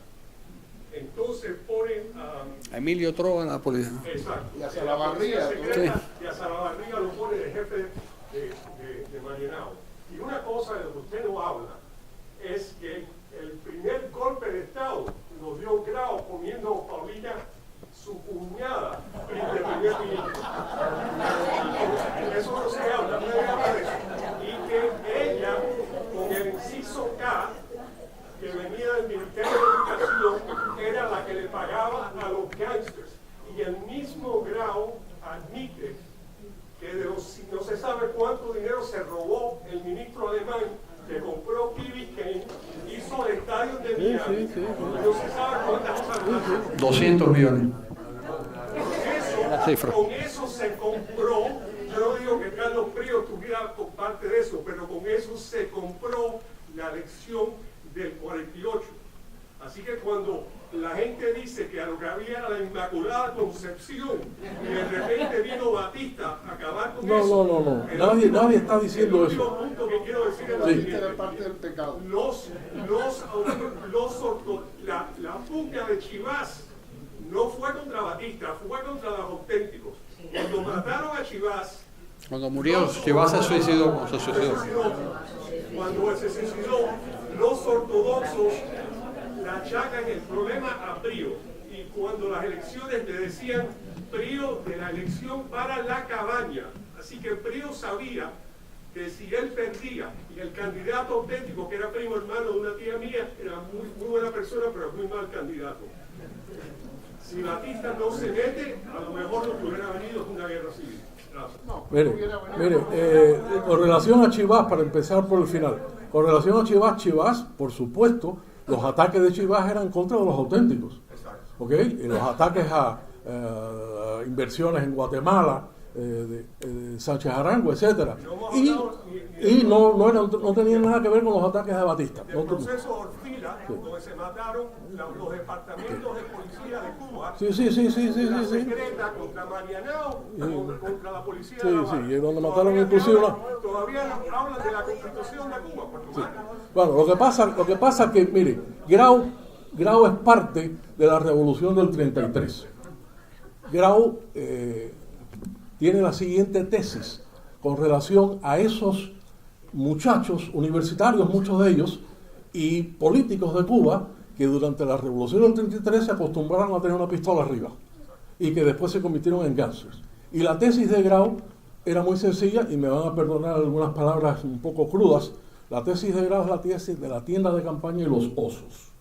Entonces ponen a Emilio Trova en la policía. exacto. Y a Salabarriga. Y a Salabarriga lo pone de jefe de Marianao. Y una cosa de lo que usted no habla es que el primer golpe de Estado lo dio Grau poniendo a Paulina su cuñada de primer ministro. Eso no se habla, no debe hablar de eso. Y que ella, con el inciso K, que venía del Ministerio de Educación, era la que le pagaba a los gangsters. Y el mismo Grau admite que de los, no se sabe cuánto dinero se robó el ministro alemán que compró P.B. King, hizo el estadio de Miami, no se sabe cuántas cosas. 200 millones. Con eso se compró, yo no digo que Carlos Prío tuviera parte de eso, pero con eso se compró la elección del 48. Así que cuando la gente dice que a lo que había era la Inmaculada Concepción y de repente vino Batista a acabar con eso. No. Nadie está diciendo eso. El último punto que quiero decir es Batista era parte del pecado. La pugna de Chivás no fue contra Batista, fue contra los auténticos. Cuando mataron a Chivás, Cuando murió, Chivás se suicidó. Cuando se suicidó, los ortodoxos le achacan el problema a Prío. Y cuando las elecciones le decían Prío de la elección para la cabaña. Así que Prío sabía que si él perdía y el candidato auténtico, que era primo hermano de una tía mía, era muy buena persona, pero muy mal candidato. Si Batista no se mete, a lo mejor lo que hubiera venido es una guerra civil. Mire, con relación a Chivás, para empezar por el final, con relación a Chivás, por supuesto, los ataques de Chivás eran contra los auténticos. ¿Ok? Y los ataques a inversiones en Guatemala, de Sánchez Arango, etcétera. Y no tenían nada que ver con los ataques de Batista. El proceso Orfila, donde se mataron los departamentos de policía de Cuba, la secreta contra Marianao, contra la policía de La Habana. Y donde mataron inclusive todavía hablan de la Constitución de Cuba. Bueno, lo que pasa que, mire, Grau es parte de la revolución del 33. Grau tiene la siguiente tesis con relación a esos muchachos universitarios, muchos de ellos, y políticos de Cuba, que durante la revolución del 33 se acostumbraron a tener una pistola arriba y que después se convirtieron en gangsters. Y la tesis de Grau era muy sencilla, y me van a perdonar algunas palabras un poco crudas. La tesis de Grau es la tesis de la tienda de campaña y los osos.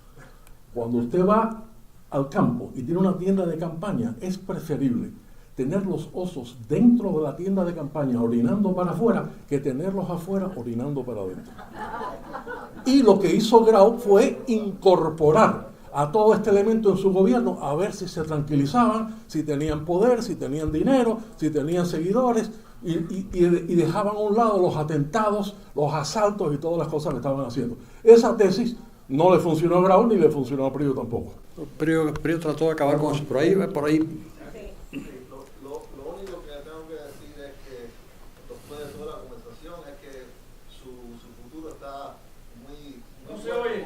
Cuando usted va al campo y tiene una tienda de campaña, es preferible tener los osos dentro de la tienda de campaña orinando para afuera que tenerlos afuera orinando para adentro. Y lo que hizo Grau fue incorporar a todo este elemento en su gobierno, a ver si se tranquilizaban, si tenían poder, si tenían dinero, si tenían seguidores, y dejaban a un lado los atentados, los asaltos y todas las cosas que estaban haciendo. Esa tesis no le funcionó a Grau ni le funcionó a Prío tampoco. Prío trató de acabar con eso, por ahí Lo único que tengo que decir es que, después de toda la conversación, es que su futuro está muy... No se oye.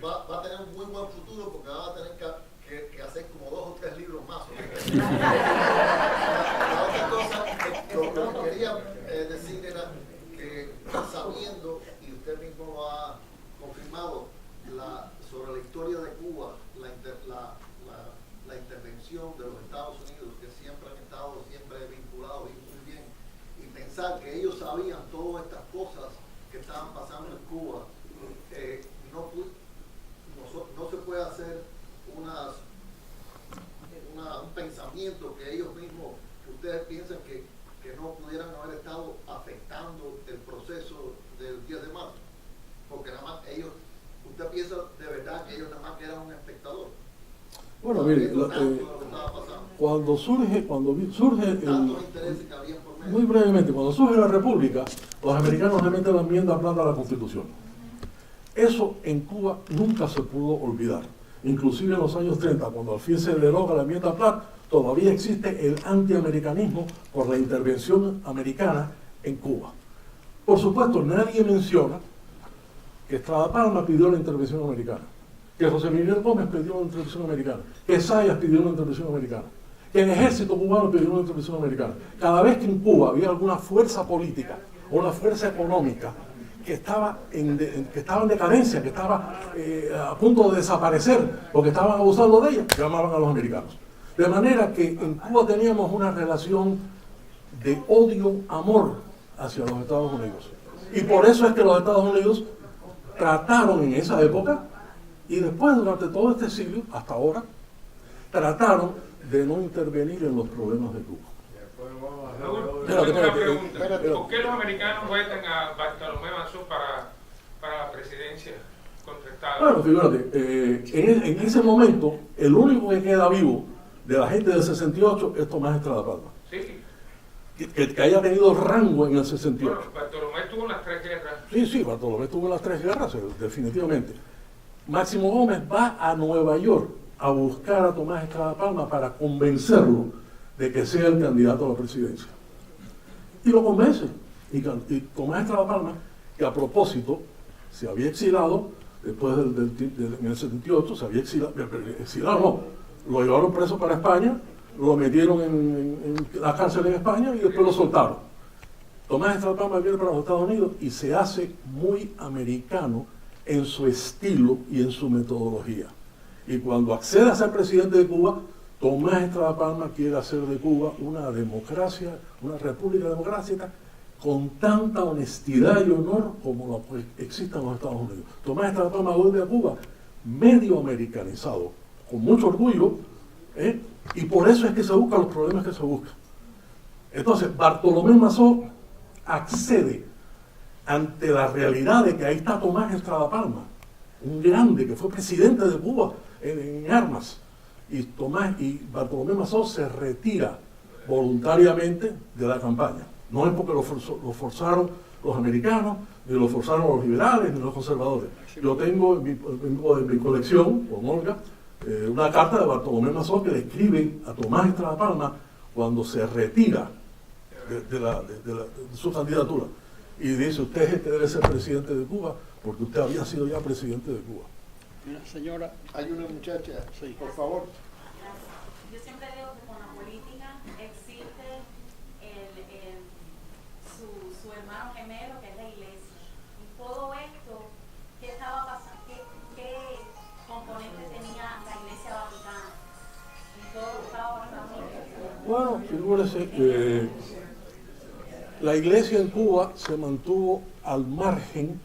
Va a tener un muy buen futuro porque va a tener que hacer como 2 o 3 libros más. La otra cosa que quería decir era que, sabiendo, y usted mismo lo ha confirmado, sobre la historia de Cuba, la intervención de los Estados Unidos, que siempre han estado vinculados muy bien, y pensar que ellos sabían todas estas cosas que estaban pasando en Cuba, no se puede hacer un pensamiento que ellos mismos, que ustedes piensan que no pudieran haber estado afectando el proceso del 10 de marzo, porque nada más ellos, usted piensa de verdad que ellos nada más que eran un espectador. Bueno, mire, cuando surge muy brevemente, cuando surge la República, los americanos le meten la enmienda plata a la Constitución. Eso en Cuba nunca se pudo olvidar. Inclusive en los años 30, cuando al fin se deroga la enmienda Platt, todavía existe el antiamericanismo por la intervención americana en Cuba. Por supuesto, nadie menciona que Estrada Palma pidió la intervención americana, que José Miguel Gómez pidió una intervención americana, que Zayas pidió una intervención americana, que el ejército cubano pidió una intervención americana. Cada vez que en Cuba había alguna fuerza política o una fuerza económica que estaba en decadencia, que estaba a punto de desaparecer, porque estaban abusando de ella, llamaban a los americanos. De manera que en Cuba teníamos una relación de odio-amor hacia los Estados Unidos. Y por eso es que los Estados Unidos trataron en esa época, y después durante todo este siglo, hasta ahora, trataron de no intervenir en los problemas de Cuba. Una pregunta. ¿Por qué los americanos vetan a Bartolomé Mazó para la presidencia contra Estados Unidos? Bueno, fíjate, en ese momento, el único que queda vivo de la gente del 68 es Tomás Estrada Palma. Sí. Que haya tenido rango en el 68. Bueno, Bartolomé tuvo las 3 guerras. Sí, Bartolomé tuvo las 3 guerras, definitivamente. Máximo Gómez va a Nueva York a buscar a Tomás Estrada Palma para convencerlo de que sea el candidato a la presidencia. Y lo convence. Y Tomás Estrada Palma, que a propósito se había exilado, después en el 78, se había exilado no, lo llevaron preso para España, lo metieron en la cárcel en España y después lo soltaron. Tomás Estrada Palma viene para los Estados Unidos y se hace muy americano en su estilo y en su metodología. Y cuando accede a ser presidente de Cuba, Tomás Estrada Palma quiere hacer de Cuba una democracia, una república democrática con tanta honestidad y honor como la que existe en los Estados Unidos. Tomás Estrada Palma vuelve a Cuba medio americanizado, con mucho orgullo, y por eso es que se buscan los problemas que se buscan. Entonces, Bartolomé Mazó accede ante la realidad de que ahí está Tomás Estrada Palma, un grande que fue presidente de Cuba en armas, y Bartolomé Mazó se retira voluntariamente de la campaña. No es porque lo forzaron los americanos, ni lo forzaron los liberales, ni los conservadores. Yo tengo en mi colección, con Olga, una carta de Bartolomé Mazó que le escribe a Tomás Estrada Palma cuando se retira de su candidatura. Y dice, usted es el que debe ser presidente de Cuba, porque usted había sido ya presidente de Cuba. Una señora, hay una muchacha, sí, por favor. Yo siempre digo que con la política existe su hermano gemelo, que es la iglesia. Y todo esto, ¿qué estaba pasando? ¿Qué componente tenía la iglesia vaticana? Y todo estaba pasando. Bueno, figúrese que la iglesia en Cuba se mantuvo al margen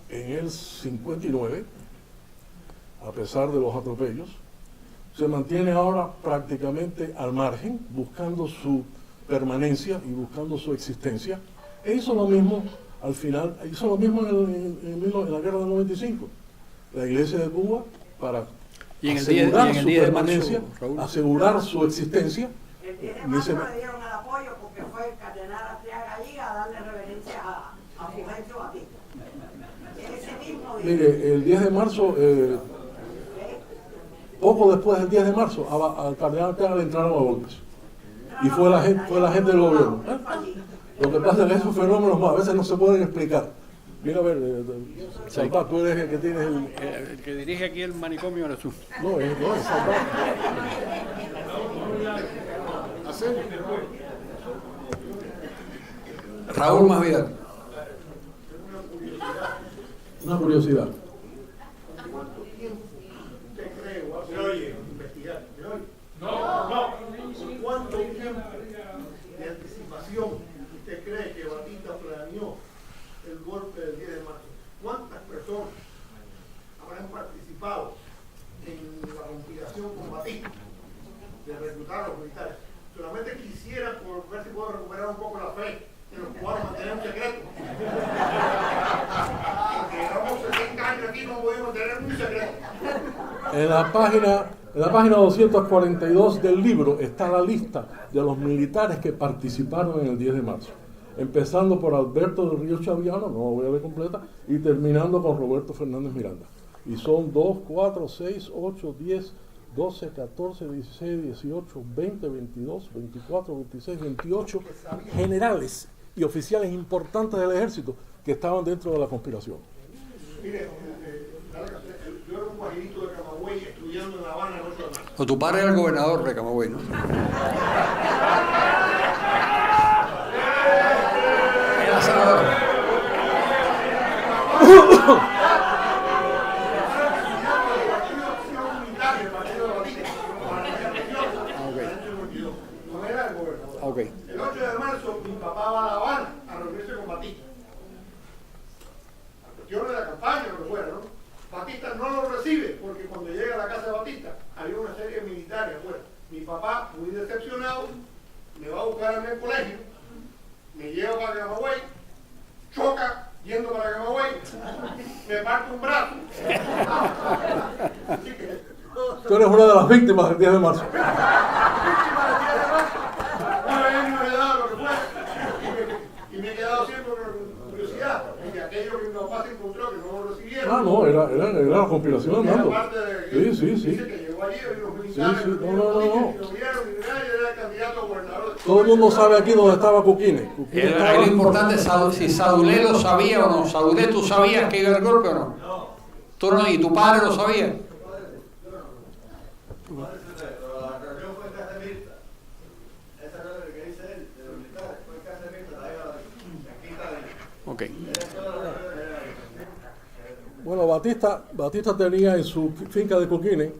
en el 59, a pesar de los atropellos. Se mantiene ahora prácticamente al margen, buscando su permanencia y buscando su existencia. E hizo lo mismo al final, hizo lo mismo en la guerra del 95. La iglesia de Cuba, para asegurar su permanencia, asegurar su existencia. El 10 de marzo le dieron el apoyo porque fue el cardenal Arteaga Galliga a darle reverencia a Fulgencio Batista. Ese mismo día. Mire, el 10 de marzo, poco después del 10 de marzo, al cardenal Arteaga le entraron a golpes. Y fue la gente del gobierno. Lo que pasa es que esos fenómenos a veces no se pueden explicar. Mira, a ver, Salvat, tú eres el que tienes el que dirige aquí el manicomio eres tú. No, es Salvat. Raúl Masvidal. Una curiosidad. ¿Usted cree o hace investigar? ¿Cuánto tiempo de anticipación usted cree que Batista planeó el golpe del 10 de marzo? ¿Cuántas personas habrán participado en la conspiración con Batista de reclutar a los militares? Solamente quisiera por ver si puedo recuperar un poco la fe en los cubanos mantener un secreto. Porque llevamos 70 años aquí y no podemos mantener un secreto. En la página 242 del libro está la lista de los militares que participaron en el 10 de marzo. Empezando por Alberto del Río Chaviano, no la voy a ver completa, y terminando con Roberto Fernández Miranda. Y son 2, 4, 6, 8, 10, 12, 14, 16, 18, 20, 22, 24, 26, 28 generales y oficiales importantes del ejército que estaban dentro de la conspiración. Mire, yo era un guajirito de Camagüey estudiando en La Habana el 8 de marzo. O tu padre era el gobernador de Camagüey, ¿no? Era senador. No era el gobernador. Okay. El 8 de marzo mi papá va a La Habana a reunirse con Batista. A cuestiones de la campaña, lo que fuera, ¿no? Batista no lo recibe porque cuando llega a la casa de Batista había una serie de militares afuera. Mi papá, muy decepcionado, me va a buscar en el colegio, me lleva para Camagüey, choca yendo para Camagüey, me parte un brazo. Así que, Tú eres una de las víctimas del 10 de marzo. y me he quedado siempre con curiosidad, porque aquello que mi papá se encontró que no lo recibieron. Ah, no, era la conspiración, Hernando. Sí. Dice que llegó allí y los militares Sí. No. lo vieron y era el candidato a gobernador. Todo el mundo sabe aquí dónde estaba Cuquine. Era lo importante si Sadulé lo sabía o no. Sadulé, ¿tú sabías que iba el golpe o no? No. ¿Tú no? ¿Y tu padre lo sabía? Pero la reunión fue en casa de Mirta. Esa reunión que dice él, de los militares, fue en casa de Mirta, la quinta de él. Ok. Bueno, Batista tenía en su finca de Coquine,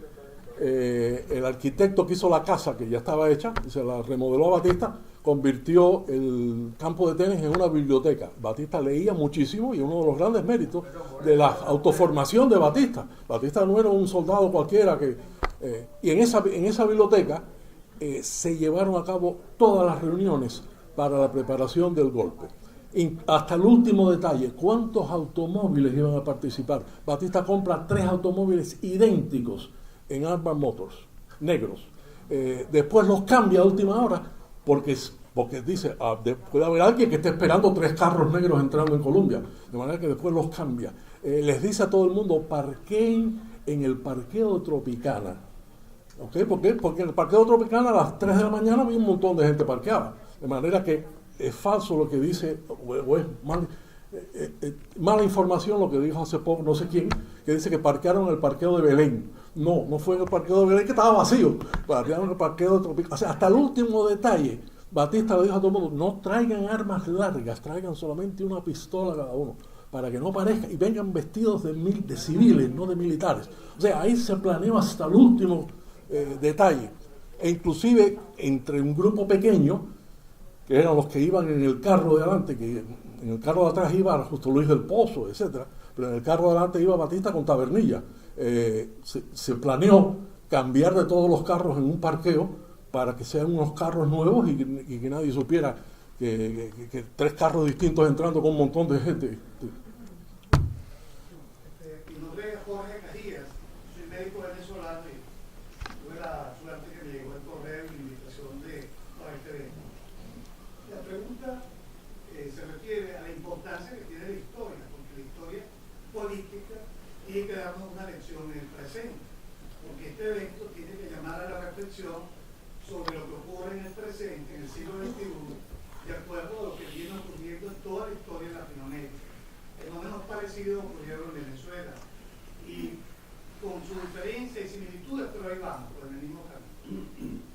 el arquitecto que hizo la casa, que ya estaba hecha, se la remodeló a Batista, convirtió el campo de tenis en una biblioteca. Batista leía muchísimo y uno de los grandes méritos de la autoformación de Batista. Batista no era un soldado cualquiera y en esa biblioteca se llevaron a cabo todas las reuniones para la preparación del golpe. Hasta el último detalle, ¿cuántos automóviles iban a participar? Batista compra 3 automóviles idénticos en Armand Motors, negros. Después los cambia a última hora porque dice, puede haber alguien que esté esperando 3 carros negros entrando en Colombia, de manera que después los cambia. Les dice a todo el mundo, parqueen en el parqueo Tropicana. ¿Okay? ¿Por qué? Porque en el parqueo Tropicana a las 3 de la mañana había un montón de gente parqueada, de manera que es falso lo que dice, o es mala información lo que dijo hace poco, no sé quién, que dice que parquearon en el parqueo de Belén. No fue en el parqueo de Belén, que estaba vacío. Parquearon en el parqueo de Tropicana. O sea, hasta el último detalle, Batista le dijo a todo el mundo, no traigan armas largas, traigan solamente una pistola cada uno, para que no parezca, y vengan vestidos de civiles, no de militares. O sea, ahí se planeó hasta el último detalle. E inclusive, entre un grupo pequeño, que eran los que iban en el carro de adelante, que en el carro de atrás iba Justo Luis del Pozo, etcétera, pero en el carro de adelante iba Batista con Tabernilla. Se planeó cambiar de todos los carros en un parqueo para que sean unos carros nuevos y que nadie supiera que 3 carros distintos entrando con un montón de gente. Mi nombre es Jorge Cajías, soy médico venezolano y tuve la suerte que me llegó el correo y la invitación para este evento. La pregunta se refiere a la importancia que tiene la historia, porque la historia política tiene que darnos una lección en el presente, porque este evento tiene que llamar a la reflexión sobre lo que ocurre en el presente, en el siglo XXI, de acuerdo a lo que viene ocurriendo en toda la historia de Latinoamérica. Fenómenos parecidos ocurrieron en Venezuela y con su diferencia y similitudes, pero ahí vamos, por el mismo camino.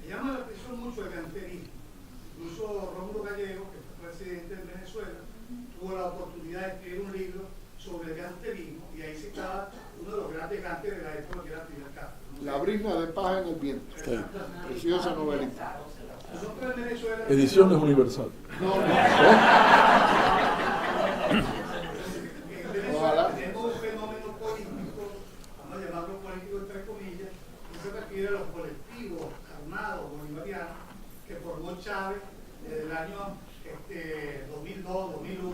Me llama la atención mucho el ganterismo. Incluso Rómulo Gallego, que fue presidente de Venezuela, tuvo la oportunidad de escribir un libro sobre el ganterismo y ahí citaba uno de los grandes gantes de la época, que era Fidel Castro. La brisna de paja en el viento. Sí. Preciosa novelita. Nosotros en Venezuela... Ediciones Universal. En Venezuela tenemos un fenómeno político, vamos a llamarlo político entre comillas, que se refiere a los colectivos armados bolivarianos que formó Chávez desde el año 2002, 2001,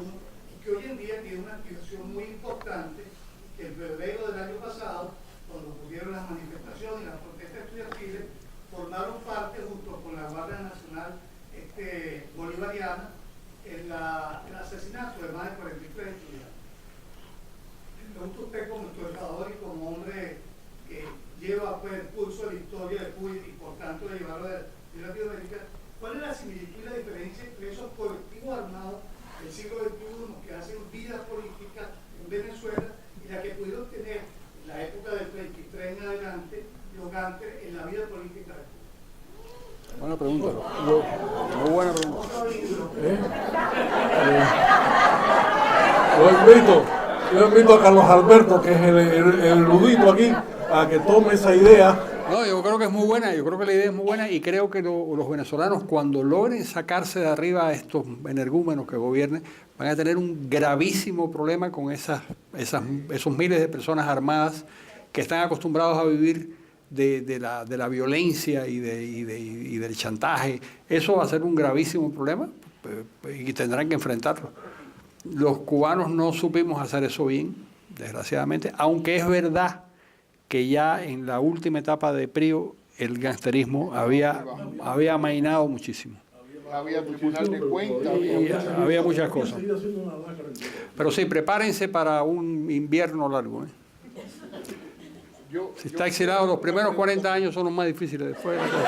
y que hoy en día tiene una activación muy importante, que en febrero del año pasado, cuando ocurrieron las manifestaciones y las protestas estudiantiles, formaron parte junto con la Guardia Nacional Bolivariana en el asesinato de más de 43 estudiantes. Me pregunto usted como historiador y como hombre que lleva pues, el pulso de la historia de Cuba y por tanto de llevarlo de Latinoamérica, ¿cuál es la similitud y la diferencia entre esos colectivos armados del siglo XXI que hacen vida política en Venezuela y la que la época del 23 en adelante, Gánter en la vida política de Cuba? Buena pregunta. Muy buena pregunta. Yo invito a Carlos Alberto, que es el erudito aquí, a que tome esa idea. No, yo creo que es muy buena, yo creo que la idea es muy buena y creo que los venezolanos, cuando logren sacarse de arriba a estos energúmenos que gobiernen, van a tener un gravísimo problema con esos miles de personas armadas que están acostumbrados a vivir de la violencia y del chantaje. Eso va a ser un gravísimo problema y tendrán que enfrentarlo. Los cubanos no supimos hacer eso bien, desgraciadamente, aunque es verdad que ya en la última etapa de Prío el gangsterismo había amainado muchísimo. Había tribunal de cuentas, había muchas cosas. Pero sí, prepárense para un invierno largo. Si está exilado, los primeros 40 años son los más difíciles. Después de la cosa.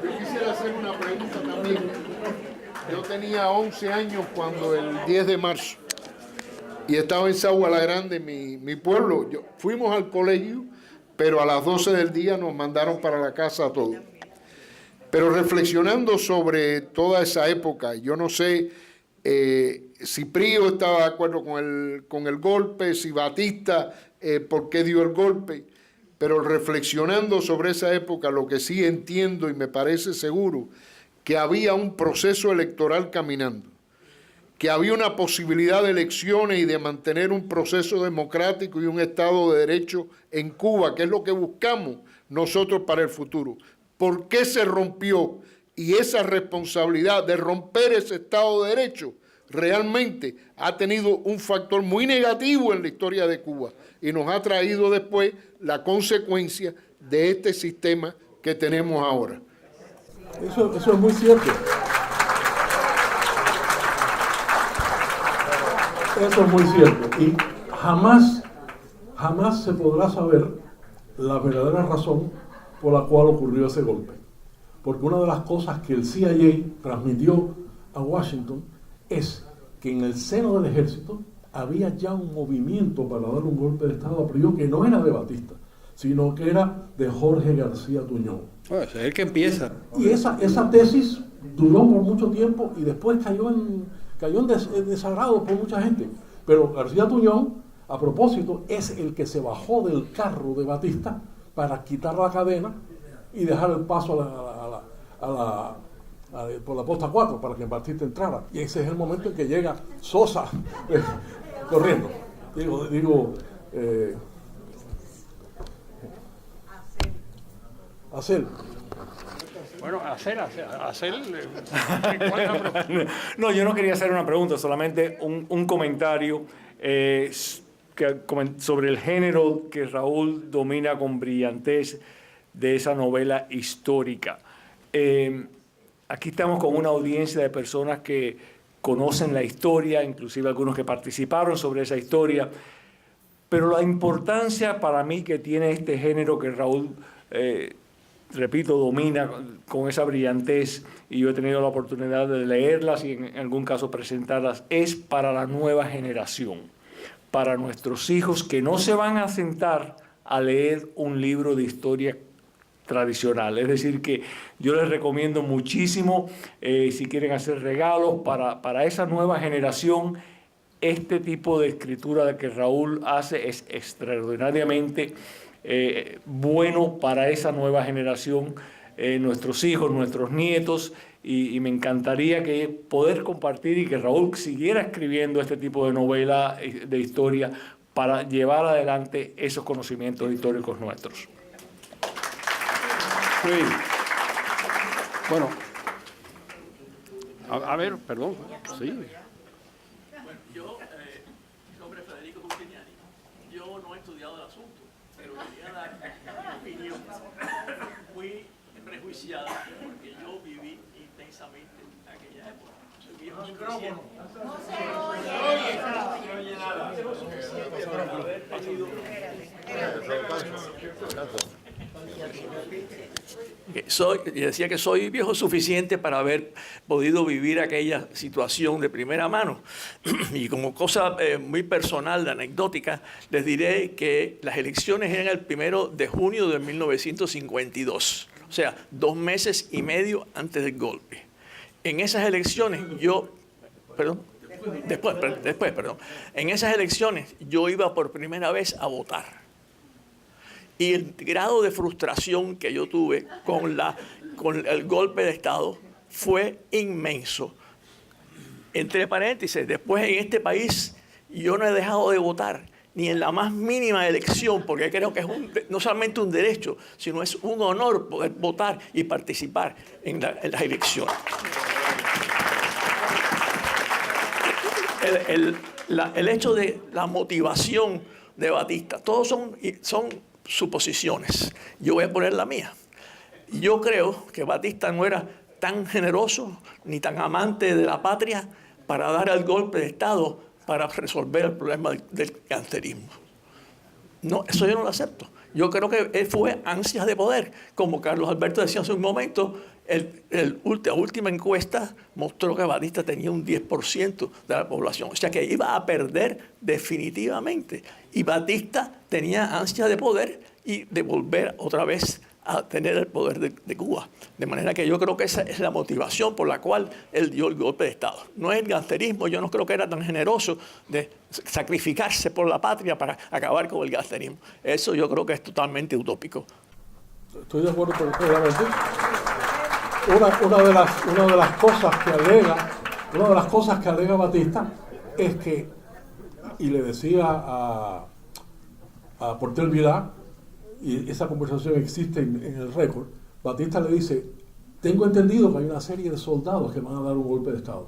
Yo quisiera hacer una pregunta también. Yo tenía 11 años cuando el 10 de marzo, y estaba en Sagua la Grande, mi pueblo. Fuimos al colegio, pero a las 12 del día nos mandaron para la casa a todos. Pero reflexionando sobre toda esa época, yo no sé si Prío estaba de acuerdo con el golpe, si Batista, por qué dio el golpe, pero reflexionando sobre esa época, lo que sí entiendo y me parece seguro, que había un proceso electoral caminando, que había una posibilidad de elecciones y de mantener un proceso democrático y un Estado de Derecho en Cuba, que es lo que buscamos nosotros para el futuro. ¿Por qué se rompió? Y esa responsabilidad de romper ese Estado de Derecho realmente ha tenido un factor muy negativo en la historia de Cuba y nos ha traído después la consecuencia de este sistema que tenemos ahora. Eso es muy cierto. Eso es muy cierto. Y jamás se podrá saber la verdadera razón por la cual ocurrió ese golpe. Porque una de las cosas que el CIA transmitió a Washington es que en el seno del ejército había ya un movimiento para dar un golpe de Estado a Prío que no era de Batista, sino que era de Jorge García Tuñón. Bueno, es el que empieza. Y esa tesis duró por mucho tiempo y después cayó en desagrado por mucha gente. Pero García Tuñón, a propósito, es el que se bajó del carro de Batista para quitar la cadena y dejar el paso por la posta 4 para que Batista entrara. Y ese es el momento en que llega Sosa corriendo. Hacer. Bueno, hacer. No, yo no quería hacer una pregunta, solamente un comentario sobre el género que Raúl domina con brillantez de esa novela histórica. Aquí estamos con una audiencia de personas que conocen la historia, inclusive algunos que participaron sobre esa historia, pero la importancia para mí que tiene este género que Raúl, repito, domina con esa brillantez, y yo he tenido la oportunidad de leerlas y en algún caso presentarlas, es para la nueva generación, para nuestros hijos que no se van a sentar a leer un libro de historia tradicional. Es decir, que yo les recomiendo muchísimo, si quieren hacer regalos para esa nueva generación, este tipo de escritura que Raúl hace es extraordinariamente bueno para esa nueva generación, nuestros hijos, nuestros nietos, y me encantaría que poder compartir y que Raúl siguiera escribiendo este tipo de novela de historia para llevar adelante esos conocimientos históricos nuestros. Sí. Bueno, a ver, perdón. Sí. Bueno, yo, mi nombre es Federico Custignani. Yo no he estudiado el asunto, pero quería dar mi opinión muy prejuiciada, porque yo viví intensamente aquella época. Soy viejo suficiente. No se oye nada. Viejo suficiente para haber tenido Y decía que soy viejo suficiente para haber podido vivir aquella situación de primera mano. Y como cosa muy personal, anecdótica, les diré que las elecciones eran el 1 de junio de 1952, o sea, 2 meses y medio antes del golpe. En esas elecciones en esas elecciones yo iba por primera vez a votar. Y el grado de frustración que yo tuve con el golpe de Estado fue inmenso. Entre paréntesis, después en este país yo no he dejado de votar ni en la más mínima elección, porque creo que es no solamente un derecho, sino es un honor poder votar y participar en las elecciones. El hecho de la motivación de Batista, todos son suposiciones. Yo voy a poner la mía. Yo creo que Batista no era tan generoso ni tan amante de la patria para dar el golpe de Estado para resolver el problema del gangsterismo. No, eso yo no lo acepto. Yo creo que él fue ansias de poder. Como Carlos Alberto decía hace un momento, la última encuesta mostró que Batista tenía un 10% de la población. O sea que iba a perder definitivamente. Y Batista tenía ansias de poder y de volver otra vez a tener el poder de Cuba. De manera que yo creo que esa es la motivación por la cual él dio el golpe de Estado. No es el gangsterismo, yo no creo que era tan generoso de sacrificarse por la patria para acabar con el gangsterismo. Eso yo creo que es totalmente utópico. Estoy de acuerdo completamente. Una de las cosas que alega Batista es que, y le decía a Portel Vilá, y esa conversación existe en el récord, Batista le dice: tengo entendido que hay una serie de soldados que van a dar un golpe de Estado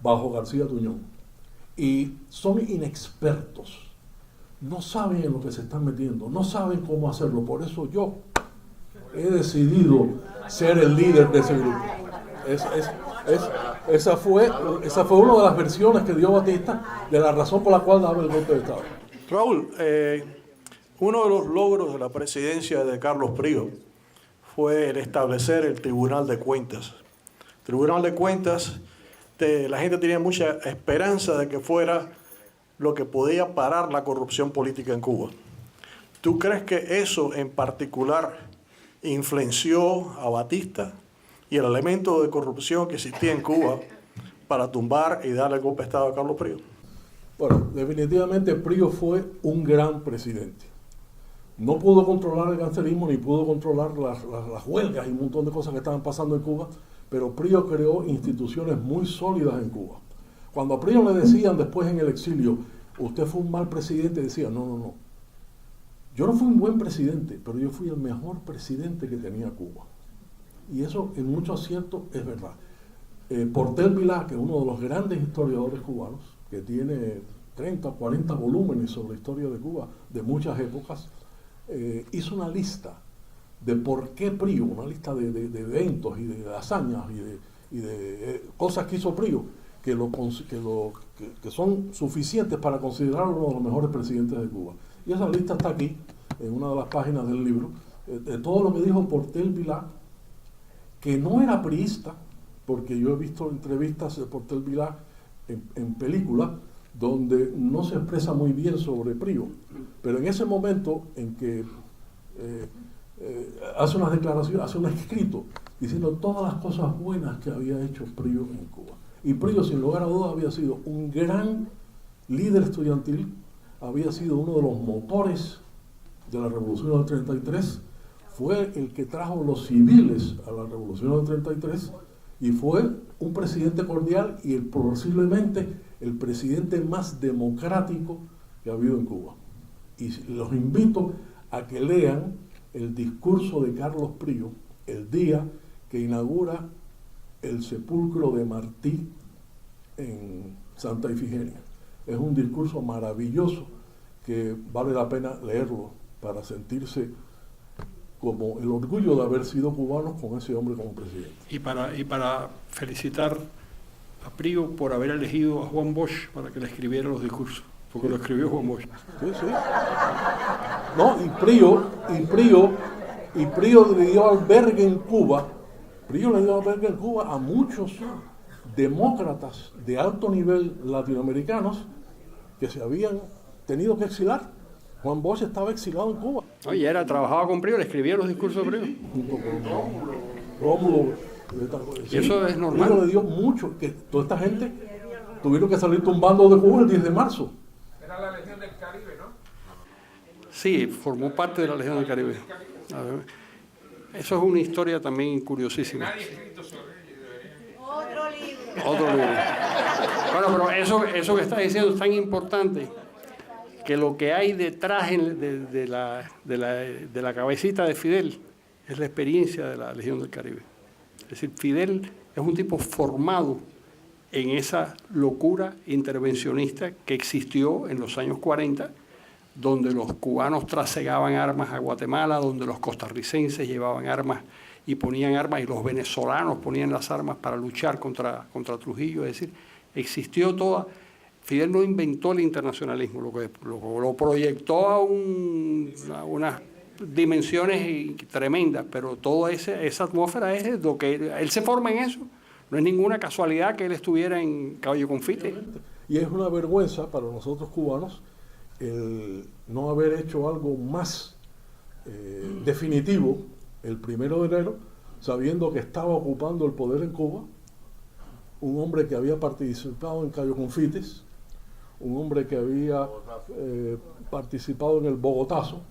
bajo García Tuñón y son inexpertos, no saben en lo que se están metiendo, no saben cómo hacerlo, por eso yo he decidido ser el líder de ese grupo. Esa fue una de las versiones que dio Batista de la razón por la cual daba el golpe de Estado. Raúl, uno de los logros de la presidencia de Carlos Prío fue el establecer el Tribunal de Cuentas. Tribunal de Cuentas, la gente tenía mucha esperanza de que fuera lo que podía parar la corrupción política en Cuba. ¿Tú crees que eso en particular influenció a Batista y el elemento de corrupción que existía en Cuba para tumbar y darle el golpe de Estado a Carlos Prío? Bueno, definitivamente Prío fue un gran presidente. No pudo controlar el gangsterismo ni pudo controlar las huelgas y un montón de cosas que estaban pasando en Cuba, pero Prío creó instituciones muy sólidas en Cuba. Cuando a Prío le decían después en el exilio: usted fue un mal presidente, decía: no. Yo no fui un buen presidente, pero yo fui el mejor presidente que tenía Cuba. Y eso en muchos aciertos es verdad. Portel Vilá, que es uno de los grandes historiadores cubanos, que tiene 30 o 40 volúmenes sobre la historia de Cuba de muchas épocas, hizo una lista de por qué Prío, una lista de eventos y de hazañas y de cosas que hizo Prío, que son suficientes para considerarlo uno de los mejores presidentes de Cuba. Y esa lista está aquí, en una de las páginas del libro, de todo lo que dijo Portel Vilá, que no era priista, porque yo he visto entrevistas de Portel Vilá en películas donde no se expresa muy bien sobre Prío, pero en ese momento en que hace unas declaraciones, hace un escrito diciendo todas las cosas buenas que había hecho Prío en Cuba. Y Prío, sin lugar a dudas, había sido un gran líder estudiantil, había sido uno de los motores de la Revolución del 33, fue el que trajo los civiles a la Revolución del 33 y fue un presidente cordial y posiblemente el presidente más democrático que ha habido en Cuba. Y los invito a que lean el discurso de Carlos Prío el día que inaugura el sepulcro de Martí en Santa Ifigenia. Es un discurso maravilloso que vale la pena leerlo para sentirse como el orgullo de haber sido cubanos con ese hombre como presidente. Y para felicitar a Prío por haber elegido a Juan Bosch para que le escribiera los discursos, porque lo escribió Juan Bosch. Sí. No, y Prío Y Prío le dio albergue en Cuba, a muchos demócratas de alto nivel latinoamericanos que se habían tenido que exilar. Juan Bosch estaba exilado en Cuba. Oye, trabajaba con Prío, le escribía los discursos de Prío. Junto con Rómulo. Y eso es normal. Prío le dio mucho, que toda esta gente tuvieron que salir tumbando de Cuba el 10 de marzo. Era la Legión del Caribe, ¿no? Sí, formó parte de la Legión del Caribe. A ver, eso es una historia también curiosísima. Nadie ha escrito sobre ello. Otro libro. Otro libro. Bueno, pero eso que estás diciendo es tan importante que lo que hay detrás de la cabecita de Fidel es la experiencia de la Legión del Caribe. Es decir, Fidel es un tipo formado en esa locura intervencionista que existió en los años 40, donde los cubanos trasegaban armas a Guatemala, donde los costarricenses llevaban armas y ponían armas, y los venezolanos ponían las armas para luchar contra Trujillo. Es decir, existió toda... Fidel no inventó el internacionalismo, lo proyectó a unas dimensiones tremendas, pero toda esa atmósfera es lo que él se forma en eso. No es ninguna casualidad que él estuviera en Caballo Confite. Y es una vergüenza para nosotros cubanos el no haber hecho algo más definitivo el 1 de enero, sabiendo que estaba ocupando el poder en Cuba un hombre que había participado en Cayo Confites, un hombre que había participado en el Bogotazo,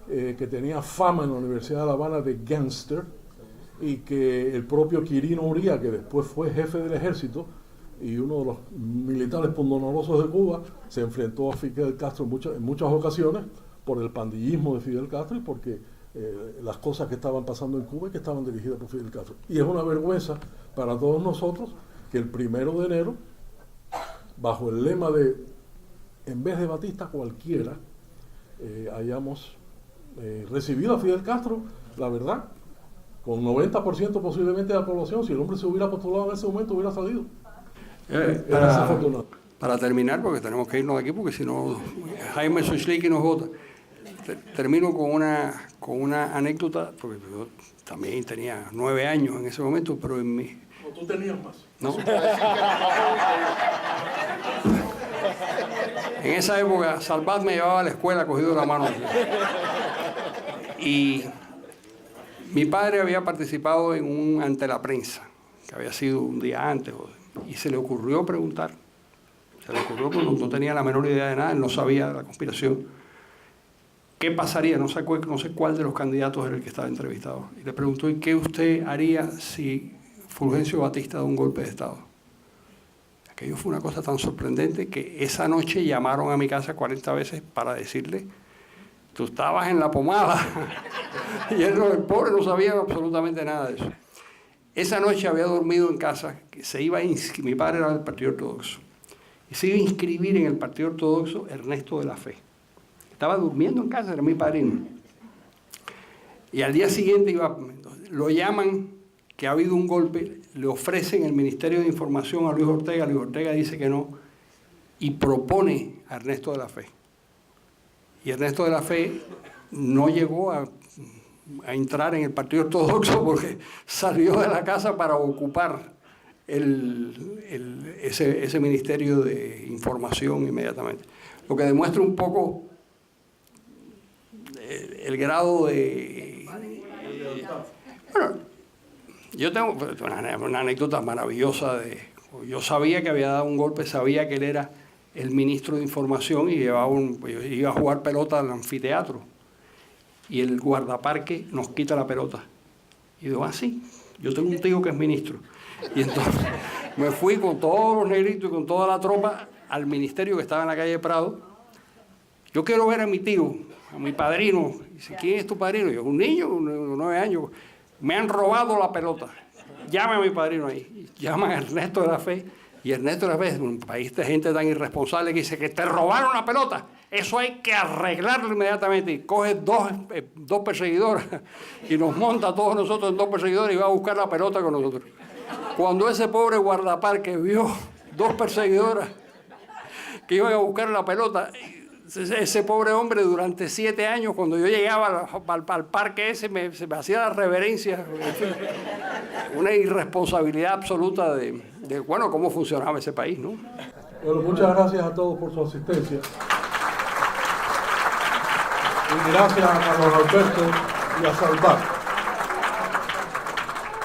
que tenía fama en la Universidad de La Habana de gángster, y que el propio Quirino Uría, que después fue jefe del ejército y uno de los militares pundonorosos de Cuba, se enfrentó a Fidel Castro en muchas ocasiones por el pandillismo de Fidel Castro y porque las cosas que estaban pasando en Cuba y que estaban dirigidas por Fidel Castro. Y es una vergüenza para todos nosotros que el 1 de enero, bajo el lema de en vez de Batista cualquiera, hayamos recibido a Fidel Castro, la verdad, con 90% posiblemente de la población. Si el hombre se hubiera postulado en ese momento, hubiera salido. Para terminar, porque tenemos que irnos de aquí, porque si no, Jaime Sochlicky nos vota. Termino con una anécdota, porque yo también tenía 9 años en ese momento, pero en mi... No, tú tenías más. ¿No? En esa época, Salvat me llevaba a la escuela cogido de la mano. Y mi padre había participado en un ante la prensa, que había sido un día antes, y se le ocurrió preguntar. Se le ocurrió porque no tenía la menor idea de nada, él no sabía de la conspiración. ¿Qué pasaría? No sé cuál de los candidatos era el que estaba entrevistado. Y le preguntó, ¿y qué usted haría si Fulgencio Batista da un golpe de Estado? Aquello fue una cosa tan sorprendente que esa noche llamaron a mi casa 40 veces para decirle, tú estabas en la pomada. Y él, el pobre, no sabía absolutamente nada de eso. Esa noche había dormido en casa, que se iba a mi padre era del Partido Ortodoxo, y se iba a inscribir en el Partido Ortodoxo Ernesto de la Fe. Estaba durmiendo en casa, era mi padrino. Y al día siguiente lo llaman, que ha habido un golpe, le ofrecen el Ministerio de Información a Luis Ortega dice que no, y propone a Ernesto de la Fe. Y Ernesto de la Fe no llegó a entrar en el Partido Ortodoxo porque salió de la casa para ocupar ese Ministerio de Información inmediatamente. Lo que demuestra un poco el grado de... Bueno, yo tengo una anécdota maravillosa yo sabía que había dado un golpe, sabía que él era el ministro de Información y iba a jugar pelota al anfiteatro. Y el guardaparque nos quita la pelota. Y digo, sí, yo tengo un tío que es ministro. Y entonces me fui con todos los negritos y con toda la tropa al ministerio que estaba en la calle Prado. Yo quiero ver a mi tío, a mi padrino. Dice, ¿quién es tu padrino? Yo, un niño, 9 años. Me han robado la pelota. Llame a mi padrino ahí. Llaman a Ernesto de la Fe. Y Ernesto de la Fe es un país de gente tan irresponsable que dice que te robaron la pelota. Eso hay que arreglarlo inmediatamente. Y coge dos perseguidoras y nos monta a todos nosotros en 2 perseguidores y va a buscar la pelota con nosotros. Cuando ese pobre guardaparque vio 2 perseguidoras que iban a buscar la pelota, ese pobre hombre durante 7 años, cuando yo llegaba al parque ese, se me hacía la reverencia. En fin, una irresponsabilidad absoluta de bueno, cómo funcionaba ese país, ¿no? Bueno, muchas gracias a todos por su asistencia. Y gracias a Carlos Alberto y a Salvat.